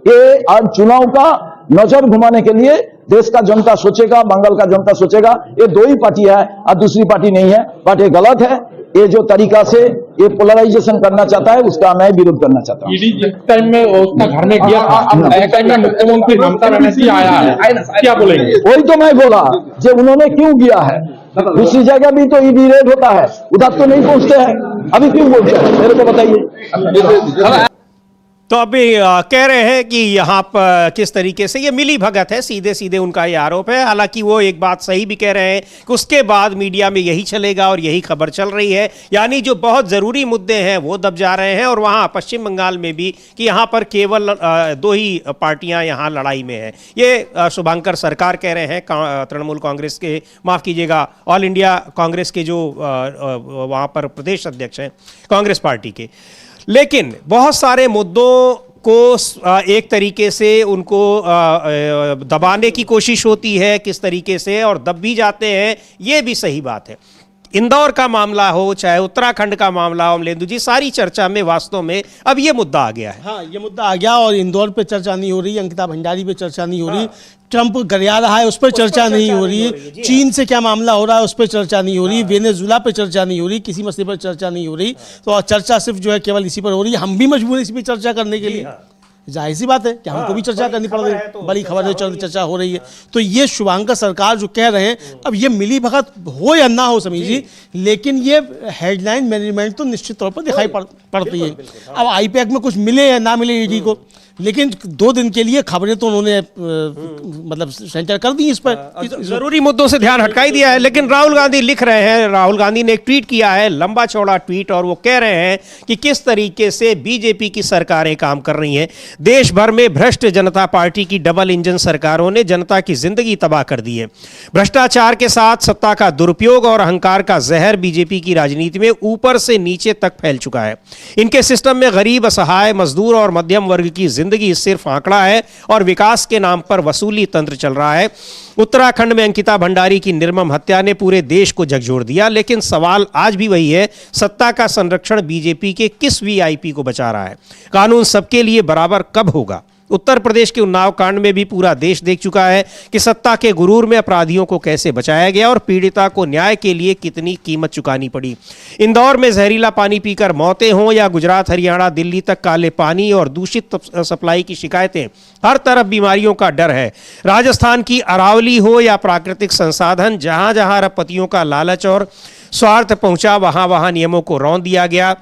ये आज चुनाव का नजर घुमाने के लिए देश का जनता सोचेगा, बंगाल का जनता सोचेगा, ये दो ही पार्टी है और दूसरी पार्टी नहीं है। बट ये गलत है, ये जो तरीका से ये पोलराइजेशन करना चाहता है उसका मैं विरोध करना चाहता हूँ। ईडी एक टाइम में उसका घर में गया था, एक टाइम में मुख्यमंत्री ममता बनर्जी आया है, क्या बोलेंगे? वही तो मैं बोला, जो उन्होंने क्यों किया है? दूसरी जगह भी तो ईडी रेड होता है, उधर तो नहीं पहुंचते हैं, अभी क्यों पहुंचे हैं? मेरे को बताइए। तो अभी कह रहे हैं कि यहाँ पर किस तरीके से ये मिली भगत है, सीधे सीधे उनका ये आरोप है। हालांकि वो एक बात सही भी कह रहे हैं कि उसके बाद मीडिया में यही चलेगा और यही खबर चल रही है, यानी जो बहुत ज़रूरी मुद्दे हैं वो दब जा रहे हैं। और वहाँ पश्चिम बंगाल में भी कि यहाँ पर केवल दो ही पार्टियाँ यहाँ लड़ाई में हैं, ये शुभांकर सरकार कह रहे हैं, तृणमूल कांग्रेस के, माफ़ कीजिएगा, ऑल इंडिया कांग्रेस के जो वहाँ पर प्रदेश अध्यक्ष हैं कांग्रेस पार्टी के। लेकिन बहुत सारे मुद्दों को एक तरीके से उनको दबाने की कोशिश होती है, किस तरीके से, और दब भी जाते हैं, ये भी सही बात है। इंदौर का मामला हो चाहे उत्तराखंड का मामला हो, अमलेंदु जी, सारी चर्चा में वास्तव में अब ये मुद्दा आ गया है। हाँ, ये मुद्दा आ गया और इंदौर पे चर्चा नहीं हो रही, अंकिता भंडारी पे चर्चा नहीं हो रही, ट्रंप गरिया रहा है उस पर चर्चा नहीं हो रही, चीन से क्या मामला हो रहा है उस पर चर्चा नहीं हो रही, वेनेजुला पे चर्चा नहीं हो रही, किसी मसले पर चर्चा नहीं हो रही। तो चर्चा सिर्फ जो है केवल इसी पर हो रही है। हम भी मजबूर हैं इसी पर चर्चा करने के लिए, जाहिर सी बात है कि हमको भी चर्चा करनी पड़ रही है, बड़ी खबर है, चर्चा हो रही है। तो ये शुभांकर सरकार जो कह रहे हैं, अब ये मिली भगत हो या ना हो समीर जी, लेकिन ये हेडलाइन मैनेजमेंट तो निश्चित तौर पर दिखाई पड़ती है। अब आईपैक में कुछ मिले या ना मिले ईडी को, लेकिन 2 दिन के लिए खबरें तो उन्होंने मतलब सेंटर कर दी इस पर, जरूरी मुद्दों से ध्यान हटका ही दिया है। लेकिन राहुल गांधी लिख रहे हैं, राहुल गांधी ने एक ट्वीट किया है, लंबा चौड़ा ट्वीट, और वो कह रहे हैं कि किस तरीके से बीजेपी की सरकारें काम कर रही हैं। देश भर में भ्रष्ट जनता पार्टी की डबल इंजन सरकारों ने जनता की जिंदगी तबाह कर दी है। भ्रष्टाचार के साथ सत्ता का दुरुपयोग और अहंकार का जहर बीजेपी की राजनीति में ऊपर से नीचे तक फैल चुका है। इनके सिस्टम में गरीब, असहाय, मजदूर और मध्यम वर्ग की जिंदगी सिर्फ आंकड़ा है और विकास के नाम पर वसूली तंत्र चल रहा है। उत्तराखंड में अंकिता भंडारी की निर्मम हत्या ने पूरे देश को झकझोर दिया, लेकिन सवाल आज भी वही है, सत्ता का संरक्षण बीजेपी के किस वीआईपी को बचा रहा है? कानून सबके लिए बराबर कब होगा? उत्तर प्रदेश के उन्नाव कांड में भी पूरा देश देख चुका है कि सत्ता के गुरूर में अपराधियों को कैसे बचाया गया और पीड़िता को न्याय के लिए कितनी कीमत चुकानी पड़ी। इंदौर में जहरीला पानी पीकर मौतें हों या गुजरात, हरियाणा, दिल्ली तक काले पानी और दूषित सप्लाई की शिकायतें, हर तरफ बीमारियों का डर है। राजस्थान की अरावली हो या प्राकृतिक संसाधन, जहां जहां अरबपतियों का लालच और स्वार्थ पहुंचा, वहां वहां नियमों को रौंद दिया गया।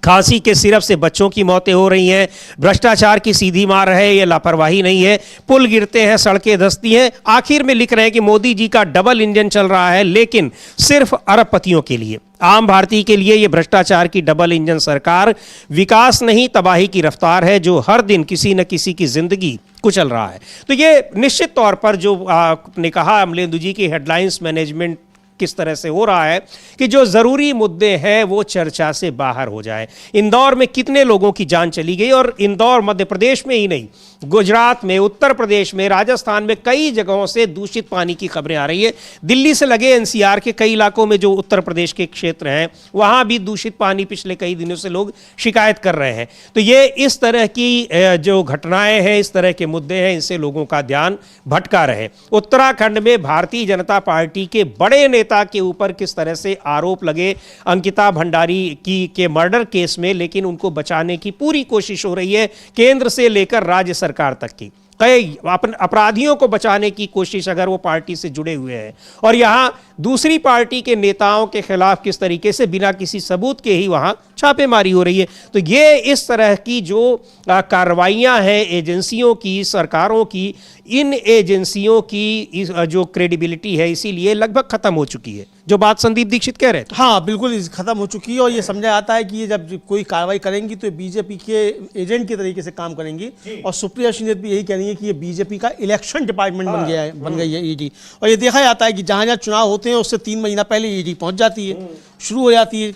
खांसी के सिरप से बच्चों की मौतें हो रही हैं। भ्रष्टाचार की सीधी मार है, ये लापरवाही नहीं है। पुल गिरते हैं, सड़कें धंसती हैं। आखिर में लिख रहे हैं कि मोदी जी का डबल इंजन चल रहा है, लेकिन सिर्फ अरबपतियों के लिए। आम भारतीय के लिए ये भ्रष्टाचार की डबल इंजन सरकार विकास नहीं, तबाही की रफ्तार है, जो हर दिन किसी न किसी की जिंदगी कुचल रहा है। तो ये निश्चित तौर पर जो आपने कहा अमलेंदु जी की हेडलाइंस मैनेजमेंट किस तरह से हो रहा है कि जो जरूरी मुद्दे हैं वो चर्चा से बाहर हो जाए। इंदौर में कितने लोगों की जान चली गई, और इंदौर मध्य प्रदेश में ही नहीं, गुजरात में, उत्तर प्रदेश में, राजस्थान में कई जगहों से दूषित पानी की खबरें आ रही है। दिल्ली से लगे एनसीआर के कई इलाकों में जो उत्तर प्रदेश के क्षेत्र हैं, वहां भी दूषित पानी पिछले कई दिनों से लोग शिकायत कर रहे हैं। तो ये इस तरह की जो घटनाएं हैं, इस तरह के मुद्दे हैं, इनसे लोगों का ध्यान भटका रहे। उत्तराखंड में भारतीय जनता पार्टी के बड़े नेता के ऊपर किस तरह से आरोप लगे अंकिता भंडारी के मर्डर केस में, लेकिन उनको बचाने की पूरी कोशिश हो रही है, केंद्र से लेकर राज्य सरकार तक की। कई अपराधियों को बचाने की कोशिश अगर वो पार्टी से जुड़े हुए हैं, और यहां दूसरी पार्टी के नेताओं के खिलाफ किस तरीके से बिना किसी सबूत के ही वहां छापेमारी हो रही है। तो ये इस तरह की जो कार्रवाइयां हैं एजेंसियों की, सरकारों की, इन एजेंसियों की जो क्रेडिबिलिटी है इसीलिए लगभग खत्म हो चुकी है, जो बात संदीप दीक्षित कह रहे थे। हाँ, बिल्कुल खत्म हो चुकी है, और ये समझा जाता है कि ये जब कोई कार्रवाई करेंगी तो बीजेपी के एजेंट के तरीके से काम करेंगी। और सुप्रिया श्रीनेत भी यही कह रही है कि ये बीजेपी का इलेक्शन डिपार्टमेंट बन गई है ईडी। और ये देखा जाता है कि जहां जहां चुनाव होते हैं उससे 3 महीना पहले ईडी पहुंच जाती है, शुरू हो जाती है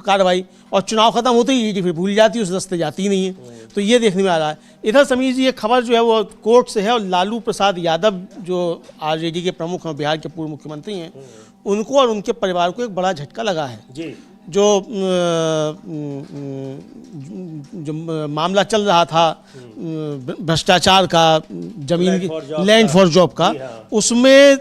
कार्रवाई, और चुनाव खत्म होते ही ईडी फिर भूल जाती है, उस रास्ते जाती नहीं है। तो ये देखने में आ रहा है। इधर समीर जी, ये खबर जो है वो कोर्ट से है, और लालू प्रसाद यादव जो आरजेडी के प्रमुख हैं, बिहार के पूर्व मुख्यमंत्री हैं, उनको और उनके परिवार को एक बड़ा झटका लगा है जी। जो मामला चल रहा था भ्रष्टाचार का, जमीन की लैंड फॉर जॉब का, उसमें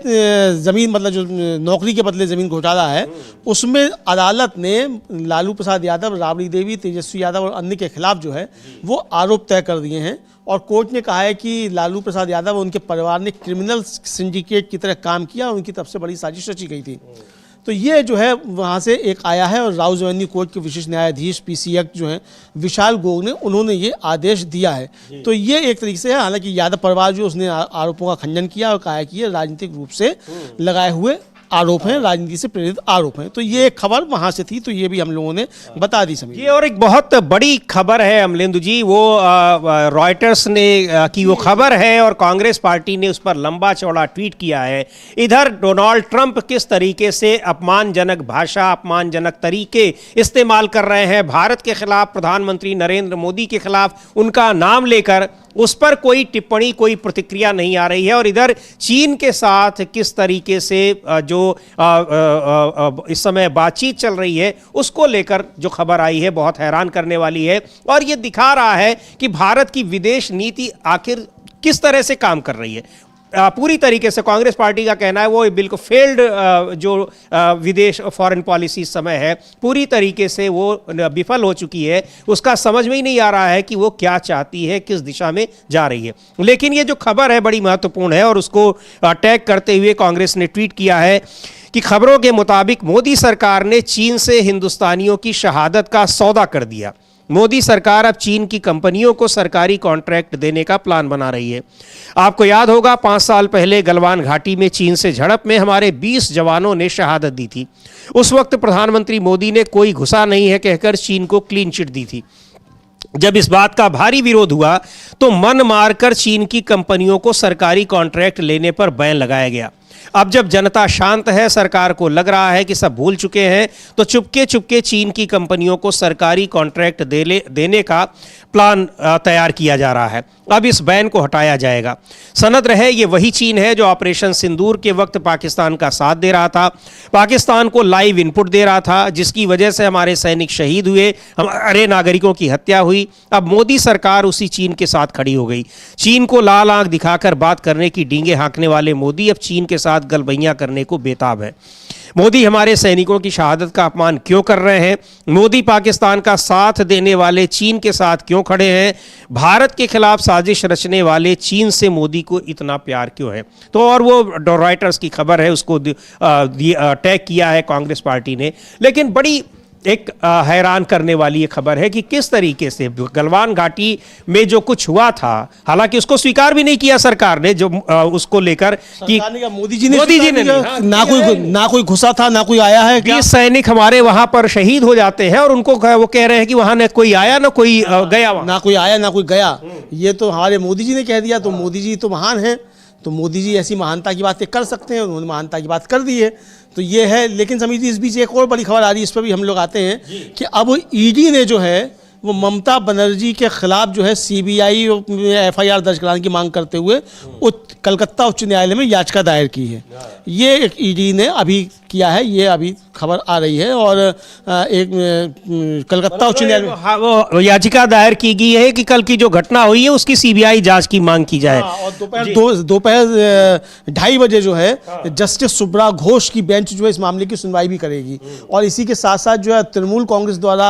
जमीन मतलब जो नौकरी के बदले जमीन घोटाला है, उसमें अदालत ने लालू प्रसाद यादव, राबड़ी देवी, तेजस्वी यादव और अन्य के खिलाफ जो है वो आरोप तय कर दिए हैं। और कोर्ट ने कहा है कि लालू प्रसाद यादव और उनके परिवार ने क्रिमिनल सिंडिकेट की तरह काम किया, उनकी तरफ से बड़ी साजिश रची गई थी। तो ये जो है वहाँ से एक आया है, और राउज एवेन्यू कोर्ट के विशेष न्यायाधीश पीसी एक्ट जो है विशाल गोग ने, उन्होंने ये आदेश दिया है। तो ये एक तरीके से है, हालांकि यादव परिवार जो उसने आरोपों का खंडन किया और कहा है कि ये राजनीतिक रूप से लगाए हुए आरोप हैं, राजनीति से प्रेरित आरोप हैं। तो ये एक खबर वहां से थी, तो ये भी हम लोगों ने बता दी समीर। ये और एक बहुत बड़ी खबर है अमलेंदु जी, वो रॉयटर्स ने की वो खबर है, और कांग्रेस पार्टी ने उस पर लंबा चौड़ा ट्वीट किया है। इधर डोनाल्ड ट्रंप किस तरीके से अपमानजनक भाषा, अपमानजनक तरीके इस्तेमाल कर रहे हैं भारत के खिलाफ, प्रधानमंत्री नरेंद्र मोदी के खिलाफ, उनका नाम लेकर उस पर कोई टिप्पणी, कोई प्रतिक्रिया नहीं आ रही है। और इधर चीन के साथ किस तरीके से जो इस समय बातचीत चल रही है उसको लेकर जो खबर आई है बहुत हैरान करने वाली है, और ये दिखा रहा है कि भारत की विदेश नीति आखिर किस तरह से काम कर रही है। पूरी तरीके से कांग्रेस पार्टी का कहना है वो बिल्कुल फेल्ड जो विदेश फॉरेन पॉलिसी इस समय है, पूरी तरीके से वो विफल हो चुकी है। उसका समझ में ही नहीं आ रहा है कि वो क्या चाहती है, किस दिशा में जा रही है। लेकिन ये जो खबर है बड़ी महत्वपूर्ण है, और उसको टैग करते हुए कांग्रेस ने ट्वीट किया है कि खबरों के मुताबिक मोदी सरकार ने चीन से हिंदुस्तानियों की शहादत का सौदा कर दिया। मोदी सरकार अब चीन की कंपनियों को सरकारी कॉन्ट्रैक्ट देने का प्लान बना रही है। आपको याद होगा 5 साल पहले गलवान घाटी में चीन से झड़प में हमारे 20 जवानों ने शहादत दी थी। उस वक्त प्रधानमंत्री मोदी ने कोई घुसा नहीं है कहकर चीन को क्लीन चिट दी थी। जब इस बात का भारी विरोध हुआ तो मन मारकर चीन की कंपनियों को सरकारी कॉन्ट्रैक्ट लेने पर बैन लगाया गया। अब जब जनता शांत है, सरकार को लग रहा है कि सब भूल चुके हैं, तो चुपके चुपके चीन की कंपनियों को सरकारी कॉन्ट्रैक्ट देने का प्लान तैयार किया जा रहा है। अब इस बैन को हटाया जाएगा। सनद रहे ये वही चीन है जो ऑपरेशन सिंदूर के वक्त पाकिस्तान का साथ दे रहा था, पाकिस्तान को लाइव इनपुट दे रहा था, जिसकी वजह से हमारे सैनिक शहीद हुए, हमारे नागरिकों की हत्या हुई। अब मोदी सरकार उसी चीन के साथ खड़ी हो गई। चीन को लाल आंख दिखाकर बात करने की डींगे हाँकने वाले मोदी अब चीन के साथ गलबैयां करने को बेताब है। मोदी हमारे सैनिकों की शहादत का अपमान क्यों कर रहे हैं? मोदी पाकिस्तान का साथ देने वाले चीन के साथ क्यों खड़े हैं? भारत के खिलाफ साजिश रचने वाले चीन से मोदी को इतना प्यार क्यों है? तो और वो रॉयटर्स की खबर है, उसको टैग किया है कांग्रेस पार्टी ने। लेकिन बड़ी एक हैरान करने वाली ये खबर है कि किस तरीके से गलवान घाटी में जो कुछ हुआ था, हालांकि उसको स्वीकार भी नहीं किया सरकार ने, जो उसको लेकर कि मोदी जी ने ना कोई घुसा था, ना कोई आया है। 20 सैनिक हमारे वहां पर शहीद हो जाते हैं और उनको वो कह रहे हैं कि वहां न कोई आया ना कोई गया, ना कोई आया ना कोई गया। ये तो हमारे मोदी जी ने कह दिया, तो मोदी जी तो महान है, तो मोदी जी ऐसी महानता की बातें कर सकते हैं, उन्होंने महानता की बात कर दी है, तो ये है। लेकिन समीर जी, इस बीच एक और बड़ी खबर आ रही है, इस पर भी हम लोग आते हैं कि अब ईडी ने जो है वो ममता बनर्जी के खिलाफ जो है सीबीआई एफआईआर दर्ज कराने की मांग करते हुए कलकत्ता उच्च न्यायालय में याचिका दायर की है। ये एक ईडी ने अभी किया है, ये अभी खबर आ रही है। और एक कलकत्ता उच्च न्यायालय वो याचिका दायर की गई है कि कल की जो घटना हुई है उसकी सीबीआई जांच की मांग की जाए। और दोपहर 2:30 बजे जो है जस्टिस सुब्रा घोष की बेंच जो है इस मामले की सुनवाई भी करेगी। और इसी के साथ साथ जो है तृणमूल कांग्रेस द्वारा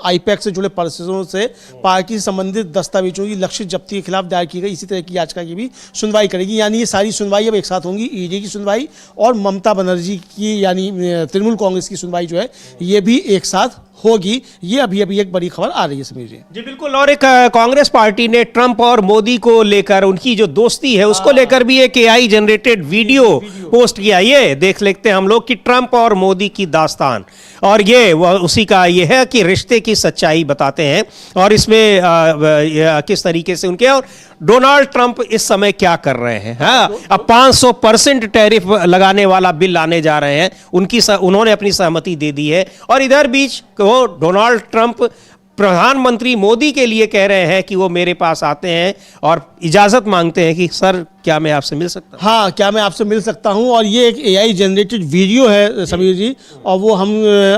आईपैक से जुड़े परिसरों से पार्टी से संबंधित दस्तावेजों की लक्षित जब्ती के खिलाफ दायर की गई इसी तरह की याचिका की भी सुनवाई करेगी। यानी ये सारी सुनवाई अब एक साथ होंगी, ईडी की सुनवाई और ममता बनर्जी की यानी तृणमूल कांग्रेस की सुनवाई जो है ये भी एक साथ होगी। ये अभी एक बड़ी खबर आ रही है समीर जी। बिल्कुल। और एक कांग्रेस पार्टी ने ट्रंप और मोदी को लेकर, उनकी जो दोस्ती है उसको लेकर भी एक एआई जनरेटेड वीडियो पोस्ट किया। ये देख लेते हैं हम लोग कि ट्रंप और मोदी की दास्तान, और ये उसी का ये है कि रिश्ते की सच्चाई बताते हैं। और इसमें किस तरीके से उनके और डोनाल्ड ट्रंप इस समय क्या कर रहे हैं। हाँ, अब 500% टैरिफ लगाने वाला बिल लाने जा रहे हैं, उन्होंने अपनी सहमति दे दी है। और इधर बीच वो डोनाल्ड ट्रंप प्रधानमंत्री मोदी के लिए कह रहे हैं कि वो मेरे पास आते हैं और इजाजत मांगते हैं कि सर क्या मैं आपसे मिल सकता हूं? हाँ, क्या मैं आपसे मिल सकता हूं। और ये एक एआई जनरेटेड वीडियो है समीर जी, और वो हम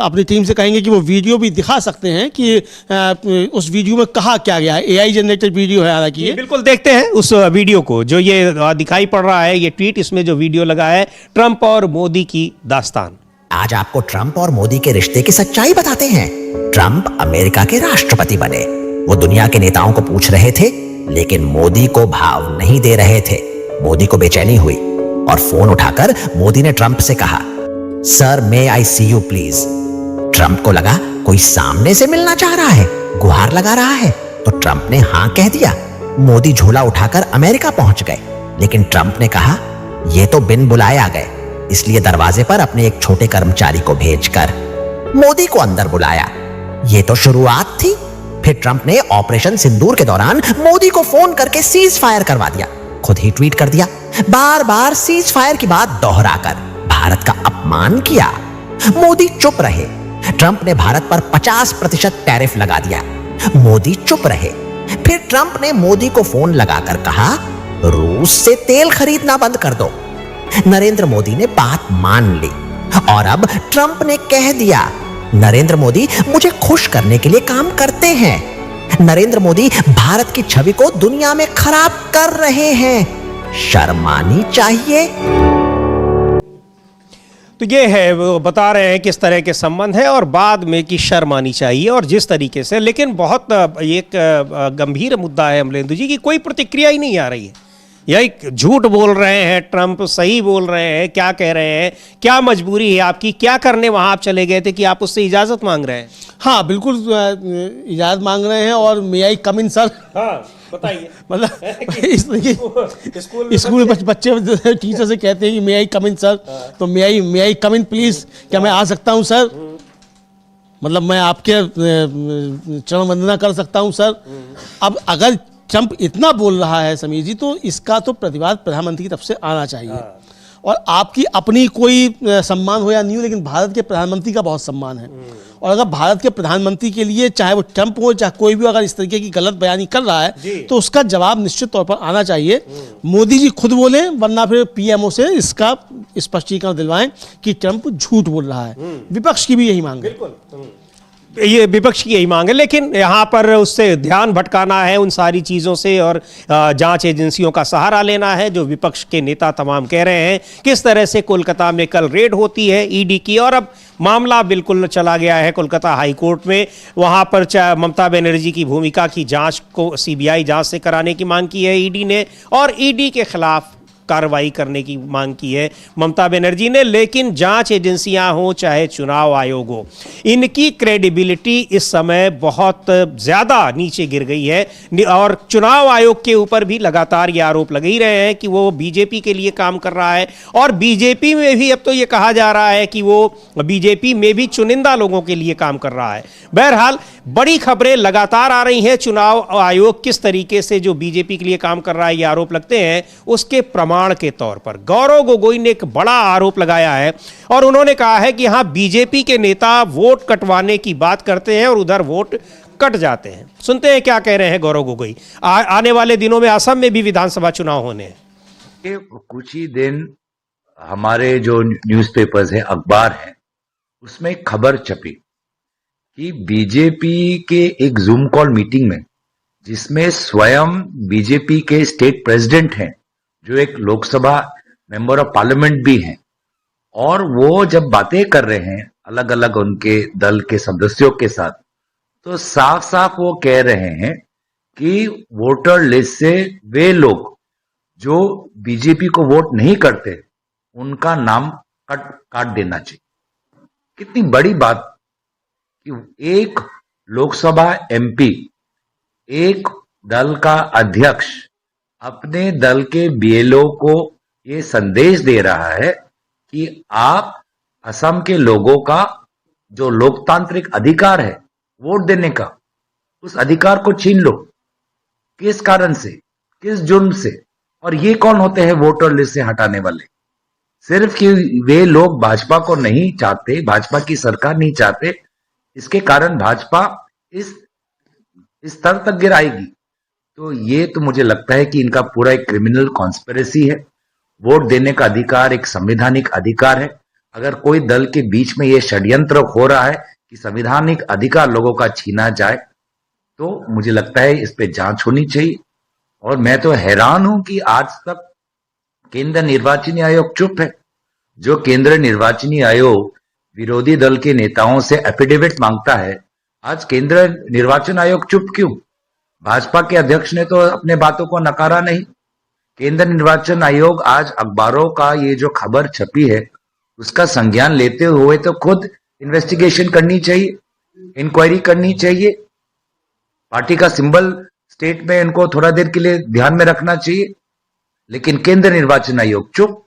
अपनी टीम से कहेंगे कि वो वीडियो भी दिखा सकते हैं कि उस वीडियो में कहा क्या गया है। एआई जनरेटेड वीडियो है हालांकि ये। बिल्कुल, देखते हैं उस वीडियो को जो ये दिखाई पड़ रहा है, ये ट्वीट, इसमें जो वीडियो लगा है ट्रंप और मोदी की दास्तान। आज आपको ट्रंप और मोदी के रिश्ते की सच्चाई बताते हैं। ट्रंप अमेरिका के राष्ट्रपति बने। वो दुनिया के नेताओं को पूछ रहे थे, लेकिन मोदी को भाव नहीं दे रहे थे। मोदी को बेचैनी हुई और फोन उठाकर मोदी ने ट्रंप से कहा, sir may I see you please. Trump को लगा कोई सामने से मिलना चाह रहा है, गुहार लगा रहा है, तो ट्रंप ने हां कह दिया। मोदी झोला उठाकर अमेरिका पहुंच गए, लेकिन ट्रंप ने कहा, यह तो बिन बुलाए आ गए, इसलिए दरवाजे पर अपने एक छोटे कर्मचारी को भेजकर मोदी को अंदर बुलाया। यह तो शुरुआत थी। फिर ट्रंप ने ऑपरेशन सिंदूर के दौरान मोदी को फोन करके सीज फायर करवा दिया, खुद ही ट्वीट कर दिया, बार बार सीज फायर की बात दोहराकर भारत का अपमान किया। मोदी चुप रहे। ट्रंप ने भारत पर 50% टैरिफ लगा दिया। मोदी चुप रहे। फिर ट्रंप ने मोदी को फोन लगाकर कहा, रूस से तेल खरीदना बंद कर दो। नरेंद्र मोदी ने बात मान ली और अब ट्रंप ने कह दिया, नरेंद्र मोदी मुझे खुश करने के लिए काम करते हैं। नरेंद्र मोदी भारत की छवि को दुनिया में खराब कर रहे हैं। शर्मानी चाहिए। तो ये है, वो बता रहे हैं किस तरह के संबंध है और बाद में कि शर्मानी चाहिए और जिस तरीके से। लेकिन बहुत एक गंभीर मुद्दा है अमलेंदु जी की कोई प्रतिक्रिया ही नहीं आ रही है। यही झूठ बोल रहे हैं ट्रंप, सही बोल रहे हैं, क्या कह रहे हैं, क्या मजबूरी है आपकी, क्या करने वहां आप चले गए थे कि आप उससे इजाजत मांग रहे हैं? हाँ बिल्कुल, इजाजत मांग रहे हैं। और मे आई कम इन सर? हाँ बताइए। मतलब स्कूल बच्चे टीचर से कहते हैं कि मे आई कम इन सर, तो मे आई कम इन प्लीज, क्या मैं आ सकता हूं सर? मतलब मैं आपके चरण वंदना कर सकता हूं सर? अब अगर ट्रंप इतना बोल रहा है समीर जी, तो इसका तो प्रतिवाद प्रधानमंत्री की तरफ से आना चाहिए। और आपकी अपनी कोई सम्मान हो या नहीं हो, लेकिन भारत के प्रधानमंत्री का बहुत सम्मान है। और अगर भारत के प्रधानमंत्री के लिए, चाहे वो ट्रंप हो चाहे कोई भी, अगर इस तरीके की गलत बयानी कर रहा है तो उसका जवाब निश्चित तौर पर आना चाहिए। मोदी जी खुद बोले, वरना फिर पीएमओ से इसका स्पष्टीकरण दिलवाएं कि ट्रंप झूठ बोल रहा है। विपक्ष की भी यही मांग है। ये विपक्ष की यही मांग है, लेकिन यहाँ पर उससे ध्यान भटकाना है उन सारी चीज़ों से और जांच एजेंसियों का सहारा लेना है, जो विपक्ष के नेता तमाम कह रहे हैं। किस तरह से कोलकाता में कल रेड होती है ईडी की, और अब मामला बिल्कुल चला गया है कोलकाता हाई कोर्ट में। वहाँ पर ममता बनर्जी की भूमिका की जांच को सीबीआई जांच से कराने की मांग की है ईडी ने, और ईडी के खिलाफ कार्रवाई करने की मांग की है ममता बनर्जी ने। लेकिन जांच एजेंसियां हो चाहे चुनाव आयोग हो, इनकी क्रेडिबिलिटी इस समय बहुत ज़्यादा नीचे गिर गई है। और चुनाव आयोग के ऊपर भी लगातार ये आरोप लग ही रहे हैं कि वो बीजेपी के लिए काम कर रहा है, और बीजेपी में भी अब तो ये कहा जा रहा है कि वो बीजेपी में भी चुनिंदा लोगों के लिए काम कर रहा है। बहरहाल बड़ी खबरें लगातार आ रही हैं। चुनाव आयोग किस तरीके से जो बीजेपी के लिए काम कर रहा है, ये आरोप लगते हैं। उसके प्रमाण के तौर पर गौरव गोगोई ने एक बड़ा आरोप लगाया है, और उन्होंने कहा है कि हां, बीजेपी के नेता वोट कटवाने की बात करते हैं और उधर वोट कट जाते हैं। सुनते हैं क्या कह रहे हैं गौरव गोगोई। आने वाले दिनों में असम में भी विधानसभा चुनाव होने हैं। कुछ ही दिन हमारे जो न्यूज़पेपर्स हैं, अखबार हैं, उसमें खबर छपी कि बीजेपी के एक जूम कॉल मीटिंग में, जिसमें स्वयं बीजेपी के स्टेट प्रेसिडेंट हैं, जो एक लोकसभा मेंबर ऑफ पार्लियामेंट भी हैं, और वो जब बातें कर रहे हैं अलग अलग उनके दल के सदस्यों के साथ, तो साफ साफ वो कह रहे हैं कि वोटर लिस्ट से वे लोग जो बीजेपी को वोट नहीं करते, उनका नाम काट देना चाहिए। कितनी बड़ी बात कि एक लोकसभा एमपी, एक दल का अध्यक्ष अपने दल के बीएलओ को ये संदेश दे रहा है कि आप असम के लोगों का जो लोकतांत्रिक अधिकार है वोट देने का, उस अधिकार को छीन लो। किस कारण से, किस जुर्म से? और ये कौन होते हैं वोटर लिस्ट से हटाने वाले? सिर्फ कि वे लोग भाजपा को नहीं चाहते, भाजपा की सरकार नहीं चाहते, इसके कारण भाजपा इस स्तर तक गिराएगी। तो ये तो मुझे लगता है कि इनका पूरा एक क्रिमिनल कॉन्स्पिरेसी है। वोट देने का अधिकार एक संवैधानिक अधिकार है। अगर कोई दल के बीच में ये षड्यंत्र हो रहा है कि संवैधानिक अधिकार लोगों का छीना जाए, तो मुझे लगता है इस पे जांच होनी चाहिए। और मैं तो हैरान हूं कि आज तक केंद्र निर्वाचन आयोग चुप है। जो केंद्र निर्वाचन आयोग विरोधी दल के नेताओं से एफिडेविट मांगता है, आज केंद्र निर्वाचन आयोग चुप क्यों? भाजपा के अध्यक्ष ने तो अपने बातों को नकारा नहीं। केंद्र निर्वाचन आयोग आज अखबारों का ये जो खबर छपी है, उसका संज्ञान लेते हुए तो खुद इन्वेस्टिगेशन करनी चाहिए, इंक्वायरी करनी चाहिए। पार्टी का सिंबल स्टेट में इनको थोड़ा देर के लिए ध्यान में रखना चाहिए। लेकिन केंद्र निर्वाचन आयोग चुप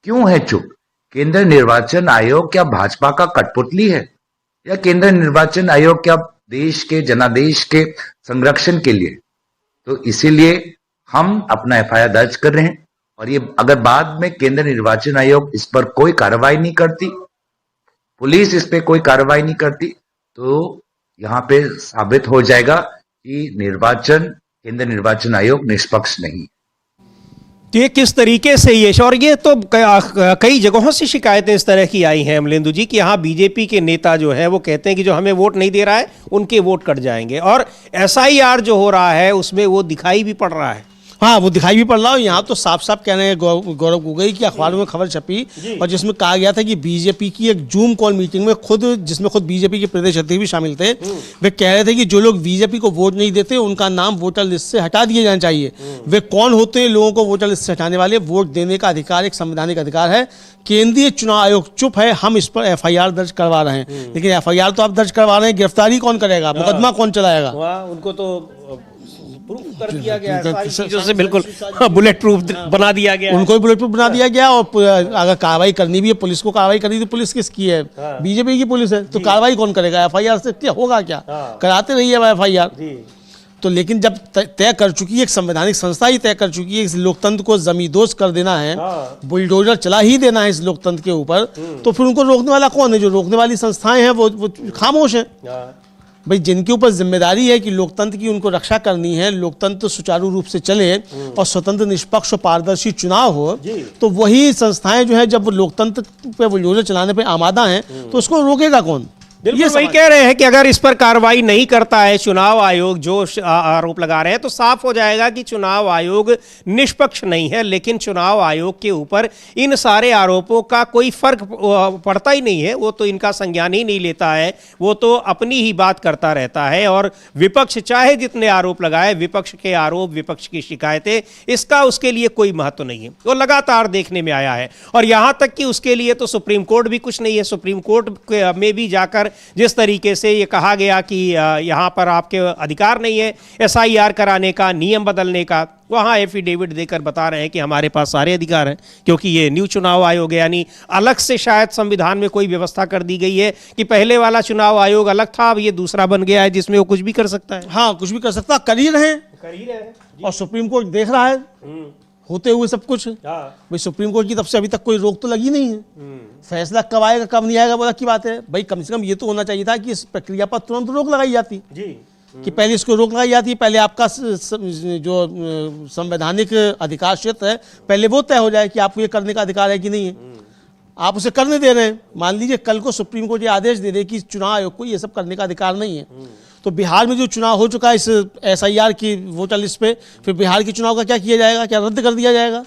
क्यों है? चुप केंद्र निर्वाचन आयोग क्या भाजपा का कठपुतली है, या केंद्र निर्वाचन आयोग क्या देश के जनादेश के संरक्षण के लिए? तो इसीलिए हम अपना एफआईआर दर्ज कर रहे हैं। और ये अगर बाद में केंद्र निर्वाचन आयोग इस पर कोई कार्रवाई नहीं करती, पुलिस इस पे कोई कार्रवाई नहीं करती, तो यहाँ पे साबित हो जाएगा कि केंद्रीय निर्वाचन आयोग निष्पक्ष नहीं। तो ये किस तरीके से ये, और ये तो कई जगहों से शिकायतें इस तरह की आई हैं अमलेंदु जी कि यहाँ बीजेपी के नेता जो है वो कहते हैं कि जो हमें वोट नहीं दे रहा है उनके वोट कट जाएंगे, और SIR जो हो रहा है उसमें वो दिखाई भी पड़ रहा है। हाँ, वो दिखाई भी पड़ रहा है। यहाँ तो साफ साफ कह रहे हैं गौरव गोगोई की अखबारों में खबर छपी और जिसमें कहा गया था कि बीजेपी की एक जूम कॉल मीटिंग में जिसमें खुद बीजेपी के प्रदेश अध्यक्ष भी शामिल थे, वे कह रहे थे कि जो लोग बीजेपी को वोट नहीं देते उनका नाम वोटर लिस्ट से हटा दिए जाना चाहिए। वे कौन होते हैं लोगों को वोटर लिस्ट से हटाने वाले? वोट देने का अधिकार एक संवैधानिक अधिकार है। केंद्रीय चुनाव आयोग चुप है, हम इस पर FIR दर्ज करवा रहे हैं। लेकिन FIR तो आप दर्ज करवा रहे हैं, गिरफ्तारी कौन करेगा, मुकदमा कौन चलाएगा? उनको तो प्रूफ कर दिया गया है, सारी चीजों से बिल्कुल बुलेट प्रूफ बना दिया गया, उनको भी बुलेट प्रूफ बना दिया गया। और अगर कार्रवाई करनी भी है, पुलिस को कार्रवाई करनी, तो पुलिस किसकी है? बीजेपी की पुलिस है। तो कार्रवाई कौन करेगा? FIR से क्या होगा? क्या कराते रहिए FIR। तो लेकिन जब तय कर चुकी है, एक संवैधानिक संस्था ही तय कर चुकी है इस लोकतंत्र को जमींदोज कर देना है, बुलडोजर चला ही देना है इस लोकतंत्र के ऊपर, तो फिर उनको रोकने वाला कौन है? जो रोकने वाली संस्थाएं हैं वो खामोश हैं। भाई, जिनके ऊपर जिम्मेदारी है कि लोकतंत्र की उनको रक्षा करनी है, लोकतंत्र सुचारू रूप से चले और स्वतंत्र, निष्पक्ष और पारदर्शी चुनाव हो, तो वही संस्थाएं जो है जब लोकतंत्र पे बुलडोजर चलाने पे आमादा हैं तो उसको रोकेगा कौन? ये वही कह रहे हैं कि अगर इस पर कार्रवाई नहीं करता है चुनाव आयोग, जो आरोप लगा रहे हैं, तो साफ हो जाएगा कि चुनाव आयोग निष्पक्ष नहीं है। लेकिन चुनाव आयोग के ऊपर इन सारे आरोपों का कोई फर्क पड़ता ही नहीं है, वो तो इनका संज्ञान ही नहीं लेता है, वो तो अपनी ही बात करता रहता है। और विपक्ष चाहे जितने आरोप लगाए, विपक्ष के आरोप, विपक्ष की शिकायतें, इसका उसके लिए कोई महत्व नहीं है, वो लगातार देखने में आया है। और यहां तक कि उसके लिए तो सुप्रीम कोर्ट भी कुछ नहीं है। सुप्रीम कोर्ट में भी जाकर जिस तरीके से ये कहा गया कि यहाँ पर आपके अधिकार नहीं है SIR कराने का, नियम बदलने का, वहाँ एफिडेविट देकर बता रहे हैं कि हमारे पास सारे अधिकार हैं, क्योंकि ये न्यू चुनाव आयोग है। यानी अलग से शायद संविधान में कोई व्यवस्था कर दी गई है कि पहले वाला चुनाव आयोग अलग था, अब ये दूसरा बन गया है जिसमें वो कुछ भी कर सकता है। हाँ, कुछ भी कर सकता, कर ही रहे और सुप्रीम कोर्ट देख रहा है होते हुए सब कुछ। भाई, सुप्रीम कोर्ट की तरफ से अभी तक कोई रोक तो लगी नहीं है। फैसला कब आएगा कब नहीं आएगा वो अलग की बात है। भाई, कम से कम ये तो होना चाहिए था कि इस प्रक्रिया पर तुरंत रोक लगाई जाती कि पहले इसको रोक लगाई जाती, पहले आपका जो संवैधानिक अधिकार क्षेत्र है पहले वो तय हो जाए कि आपको ये करने का अधिकार है कि नहीं है। आप उसे करने दे रहे हैं। मान लीजिए कल को सुप्रीम कोर्ट ये आदेश दे दे कि चुनाव आयोग को ये सब करने का अधिकार नहीं है, तो बिहार में जो चुनाव हो चुका है इस SIR की वोटर लिस्ट पे, फिर बिहार के चुनाव का क्या किया जाएगा? क्या रद्द कर दिया जाएगा?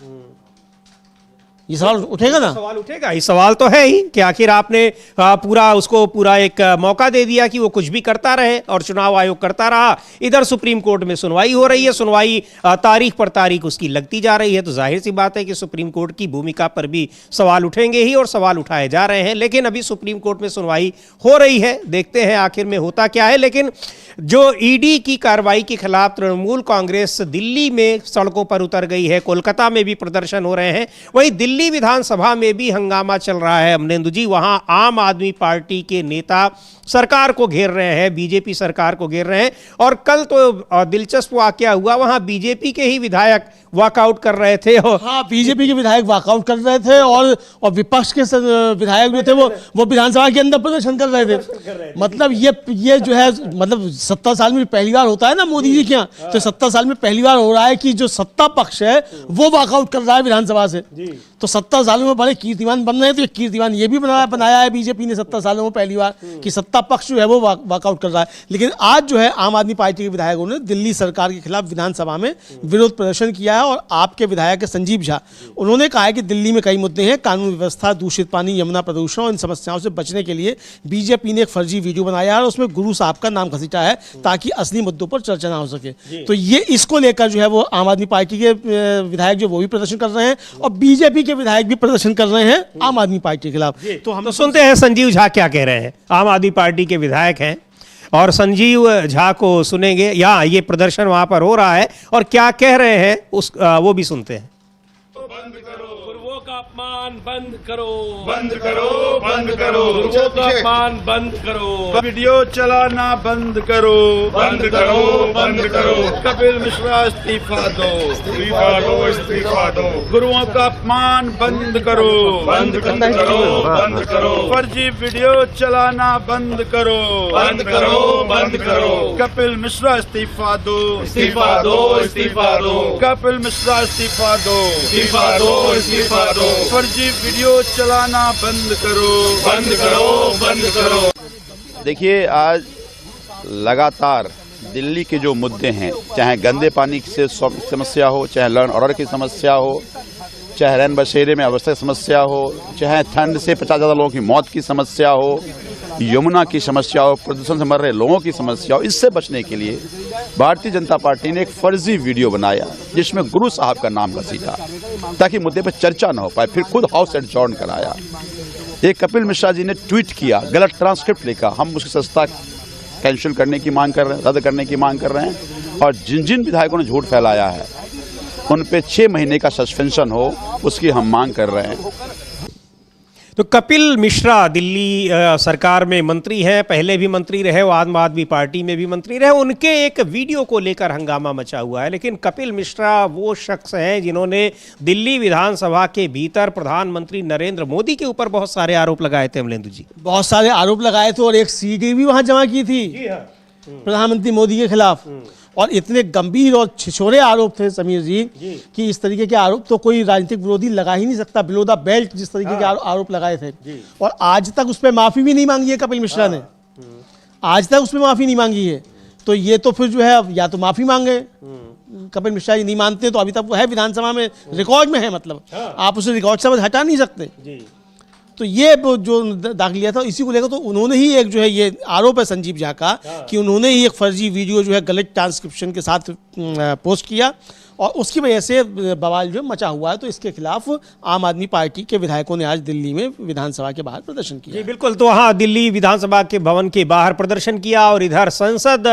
ये सवाल उठेगा ना? सवाल उठेगा ही, सवाल तो है ही कि आखिर आपने पूरा एक मौका दे दिया कि वो कुछ भी करता रहे और चुनाव आयोग करता रहा। इधर सुप्रीम कोर्ट में सुनवाई हो रही है, सुनवाई तारीख पर तारीख उसकी लगती जा रही है, तो जाहिर सी बात है कि सुप्रीम कोर्ट की भूमिका पर भी सवाल उठेंगे ही और सवाल उठाए जा रहे हैं। लेकिन अभी सुप्रीम कोर्ट में सुनवाई हो रही है, देखते हैं आखिर में होता क्या है। लेकिन जो ED की कार्रवाई के खिलाफ तृणमूल कांग्रेस दिल्ली में सड़कों पर उतर गई है, कोलकाता में भी प्रदर्शन हो रहे हैं, वहीं दिल्ली विधानसभा में भी हंगामा चल रहा है अमलेंदु जी। वहां आम आदमी पार्टी के नेता सरकार को घेर रहे हैं, बीजेपी सरकार को घेर रहे हैं। और कल तो दिलचस्प वाकया हुआ, वहां बीजेपी के ही विधायक वॉकआउट कर रहे थे। हाँ, बीजेपी के विधायक वॉकआउट कर रहे थे और विपक्ष के विधायक जो थे वो विधानसभा के अंदर प्रदर्शन कर रहे थे। मतलब ये जो है, मतलब 70 साल में पहली बार होता है ना मोदी जी के यहाँ, तो 70 साल में पहली बार हो रहा है कि जो सत्ता पक्ष है वो वॉकआउट कर रहा है विधानसभा से। तो 70 सालों में बड़े कीर्तिमान बन रहे हैं, तो एक कीर्तिमान ये भी बनाया है बीजेपी ने 70 सालों में पहली बार कि सत्ता पक्ष जो है वो वॉकआउट कर रहा है। लेकिन आज जो है आम आदमी पार्टी के विधायकों ने दिल्ली सरकार के खिलाफ विधानसभा में विरोध प्रदर्शन किया है। और आपके विधायक संजीव झा, उन्होंने कहा है कि दिल्ली में कई मुद्दे हैं, कानून व्यवस्था, दूषित पानी, यमुना प्रदूषण और इन समस्याओं से बचने के लिए बीजेपी ने एक फर्जी वीडियो बनाया है और उसमें गुरु साहब का नाम घसीटा है ताकि असली मुद्दों पर चर्चा ना हो सके। तो ये इसको लेकर जो है वो आम आदमी पार्टी के विधायक जो वो भी प्रदर्शन कर रहे हैं और बीजेपी के विधायक भी प्रदर्शन कर रहे हैं आम आदमी पार्टी के खिलाफ। तो हम सुनते हैं संजीव झा क्या कह रहे हैं। आम आदमी पार्टी के विधायक हैं और संजीव झा को सुनेंगे, या ये प्रदर्शन वहां पर हो रहा है और क्या कह रहे हैं वो भी सुनते हैं। गुरुओं का अपमान पान बंद करो, बंद करो, बंद करो, गुरुओं का पान बंद करो, वीडियो चलाना बंद करो, बंद करो, बंद करो, कपिल मिश्रा इस्तीफा दो, इस्तीफा दो, इस्तीफा दो, गुरुओं का अपमान बंद करो, बंद करो, बंद करो, फर्जी वीडियो चलाना बंद करो, बंद करो, बंद करो, कपिल मिश्रा इस्तीफा दो, इस्तीफा दो, इस्तीफा दो, कपिल मिश्रा इस्तीफा दो, इस्तीफा दो, इस्तीफा दो, फर्जी वीडियो चलाना बंद करो, बंद करो, बंद करो। देखिए, आज लगातार दिल्ली के जो मुद्दे हैं, चाहे गंदे पानी से समस्या हो, चाहे लॉ एंड ऑर्डर की समस्या हो, चाहे रैन बसेरे में अवस्था समस्या हो, चाहे ठंड से 50 ज़्यादा लोगों की मौत की समस्या हो, यमुना की समस्या हो, प्रदूषण से मर रहे लोगों की समस्या हो, इससे बचने के लिए भारतीय जनता पार्टी ने एक फर्जी वीडियो बनाया जिसमें गुरु साहब का नाम घसीटा ताकि मुद्दे पर चर्चा न हो पाए। फिर खुद हाउस एडजॉर्न कराया। एक कपिल मिश्रा जी ने ट्वीट किया, गलत ट्रांसक्रिप्ट लिखा, हम उसकी सस्ता कैंसिल करने की मांग कर रहे हैं, रद्द करने की मांग कर रहे हैं। और जिन जिन विधायकों ने झूठ फैलाया है उन पे 6 महीने का सस्पेंशन हो, उसकी हम मांग कर रहे हैं। तो कपिल मिश्रा दिल्ली सरकार में मंत्री हैं, पहले भी मंत्री रहे, वो आम आदमी पार्टी में भी मंत्री रहे। उनके एक वीडियो को लेकर हंगामा मचा हुआ है। लेकिन कपिल मिश्रा वो शख्स हैं जिन्होंने दिल्ली विधानसभा के भीतर प्रधानमंत्री नरेंद्र मोदी के ऊपर बहुत सारे आरोप लगाए थे। अमलेंदु जी, बहुत सारे आरोप लगाए थे और एक सीडी भी वहां जमा की थी प्रधानमंत्री मोदी के खिलाफ। और इतने गंभीर और छिछोरे आरोप थे समीर जी कि इस तरीके के आरोप तो कोई राजनीतिक विरोधी लगा ही नहीं सकता। बिलो द बेल्ट जिस तरीके के आरोप लगाए थे, और आज तक उस पर माफी भी नहीं मांगी है कपिल मिश्रा ने, आज तक उस पर माफी नहीं मांगी है। तो ये तो फिर जो है या तो माफी मांगे, कपिल मिश्रा जी नहीं मानते तो अभी तक वो है विधानसभा में, रिकॉर्ड में है, मतलब आप उसे रिकॉर्ड से हटा नहीं सकते। तो ये जो दाखिल किया था इसी को लेकर तो उन्होंने ही एक जो है ये आरोप है संजीव झा का कि उन्होंने ही एक फर्जी वीडियो जो है गलत ट्रांसक्रिप्शन के साथ पोस्ट किया और उसकी वजह से बवाल जो मचा हुआ है। तो इसके खिलाफ आम आदमी पार्टी के विधायकों ने आज दिल्ली में विधानसभा के बाहर प्रदर्शन किया। जी बिल्कुल, तो हाँ, दिल्ली विधानसभा के भवन के बाहर प्रदर्शन किया और इधर संसद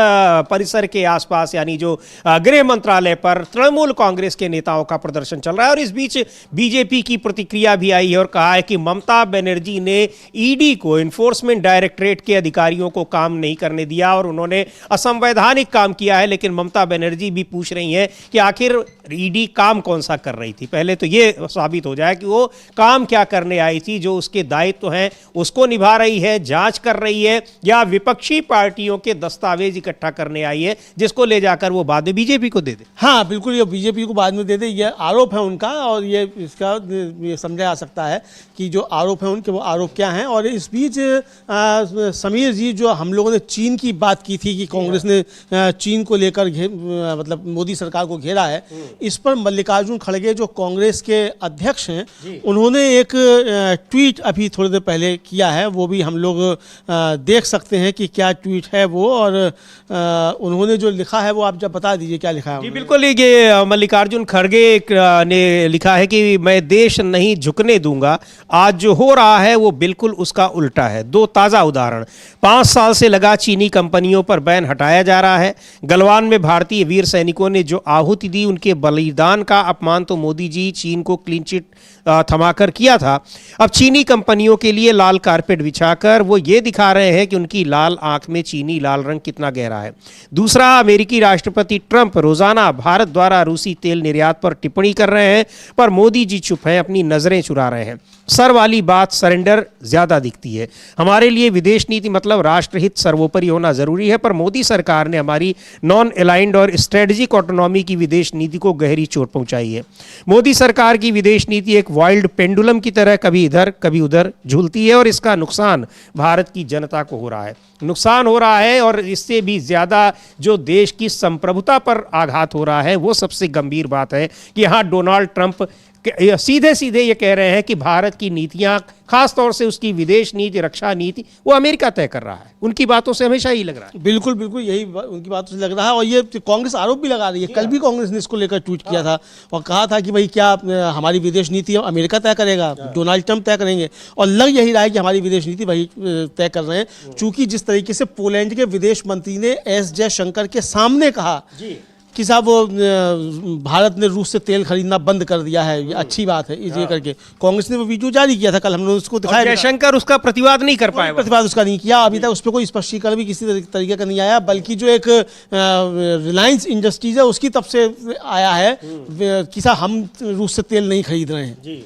परिसर के आसपास यानी जो गृह मंत्रालय पर तृणमूल कांग्रेस के नेताओं का प्रदर्शन चल रहा है। और इस बीच बीजेपी की प्रतिक्रिया भी आई है और कहा है कि ममता बनर्जी ने ईडी को, इन्फोर्समेंट डायरेक्टरेट के अधिकारियों को काम नहीं करने दिया और उन्होंने असंवैधानिक काम किया है। लेकिन ममता बनर्जी भी पूछ रही हैं कि आखिर ईडी काम कौन सा कर रही थी। पहले तो ये साबित हो जाए कि वो काम क्या करने आई थी, जो उसके दायित्व हैं उसको निभा रही है, जांच कर रही है, या विपक्षी पार्टियों के दस्तावेज इकट्ठा करने आई है जिसको ले जाकर वो बाद में बीजेपी को दे दे। हाँ बिल्कुल, ये बीजेपी को बाद में दे दे, ये आरोप है उनका। और ये इसका ये समझा जा सकता है कि जो आरोप है उनके वो आरोप क्या हैं। और इस बीच समीर जी, जो हम लोगों ने चीन की बात की थी कि कांग्रेस ने चीन को लेकर मतलब मोदी सरकार को घेरा है, इस पर मल्लिकार्जुन खड़गे जो कांग्रेस के अध्यक्ष हैं, उन्होंने एक ट्वीट अभी थोड़ी देर पहले किया है, वो भी हम लोग देख सकते हैं कि क्या ट्वीट है वो। और उन्होंने जो लिखा है वो आप जब बता दीजिए क्या लिखा है। जी बिल्कुल, ये मल्लिकार्जुन खड़गे ने लिखा है कि मैं देश नहीं झुकने दूंगा, आज जो हो रहा है वो बिल्कुल उसका उल्टा है। 2 ताज़ा उदाहरण, 5 साल से लगा चीनी कंपनियों पर बैन हटाया जा रहा है। गलवान में भारतीय वीर सैनिकों ने जो आहुति दी, उनके बलिदान का अपमान तो मोदी जी चीन को क्लीन चिट थमाकर किया था। अब चीनी कंपनियों के लिए लाल कारपेट बिछाकर वो ये दिखा रहे हैं कि उनकी लाल आंख में चीनी लाल रंग कितना गहरा है। दूसरा, अमेरिकी राष्ट्रपति ट्रंप रोजाना भारत द्वारा रूसी तेल निर्यात पर टिप्पणी कर रहे हैं, पर मोदी जी चुप हैं, अपनी नजरें चुरा रहे हैं। सर वाली बात सरेंडर ज्यादा दिखती है। हमारे लिए विदेश नीति मतलब राष्ट्रहित सर्वोपरि होना जरूरी है, पर मोदी सरकार ने हमारी नॉन अलाइंड और स्ट्रेटेजिक ऑटोनॉमी की विदेश नीति को गहरी चोट पहुंचाई है। मोदी सरकार की विदेश नीति एक वाइल्ड पेंडुलम की तरह कभी इधर कभी उधर झूलती है और इसका नुकसान भारत की जनता को हो रहा है, नुकसान हो रहा है। और इससे भी ज्यादा जो देश की संप्रभुता पर आघात हो रहा है, वो सबसे गंभीर बात है कि यहाँ डोनाल्ड ट्रंप सीधे सीधे ये कह रहे हैं कि भारत की नीतियां, खास तौर से उसकी विदेश नीति, रक्षा नीति, वो अमेरिका तय कर रहा है। उनकी बातों से हमेशा यही लग रहा है। बिल्कुल बिल्कुल, यही उनकी बातों से लग रहा है। और ये कांग्रेस आरोप भी लगा रही है। कल भी कांग्रेस ने इसको लेकर ट्वीट किया था और कहा था कि भाई क्या हमारी विदेश नीति अमेरिका तय करेगा, डोनाल्ड ट्रंप तय करेंगे। और लग यही रहा है कि हमारी विदेश नीति वही तय कर रहे हैं। चूंकि जिस तरीके से पोलैंड के विदेश मंत्री ने एस जयशंकर के सामने कहा कि साहब वो भारत ने रूस से तेल खरीदना बंद कर दिया है, ये अच्छी बात है ये करके कांग्रेस ने वो वीडियो जारी किया था, कल हमने उसको दिखाया। जयशंकर उसका प्रतिवाद नहीं कर पाए, प्रतिवाद उसका नहीं किया, अभी तक उस पर कोई स्पष्टीकरण भी किसी तरीके का नहीं आया, बल्कि जो एक रिलायंस इंडस्ट्रीज है उसकी तरफ से आया है कि साहब हम रूस से तेल नहीं खरीद रहे हैं।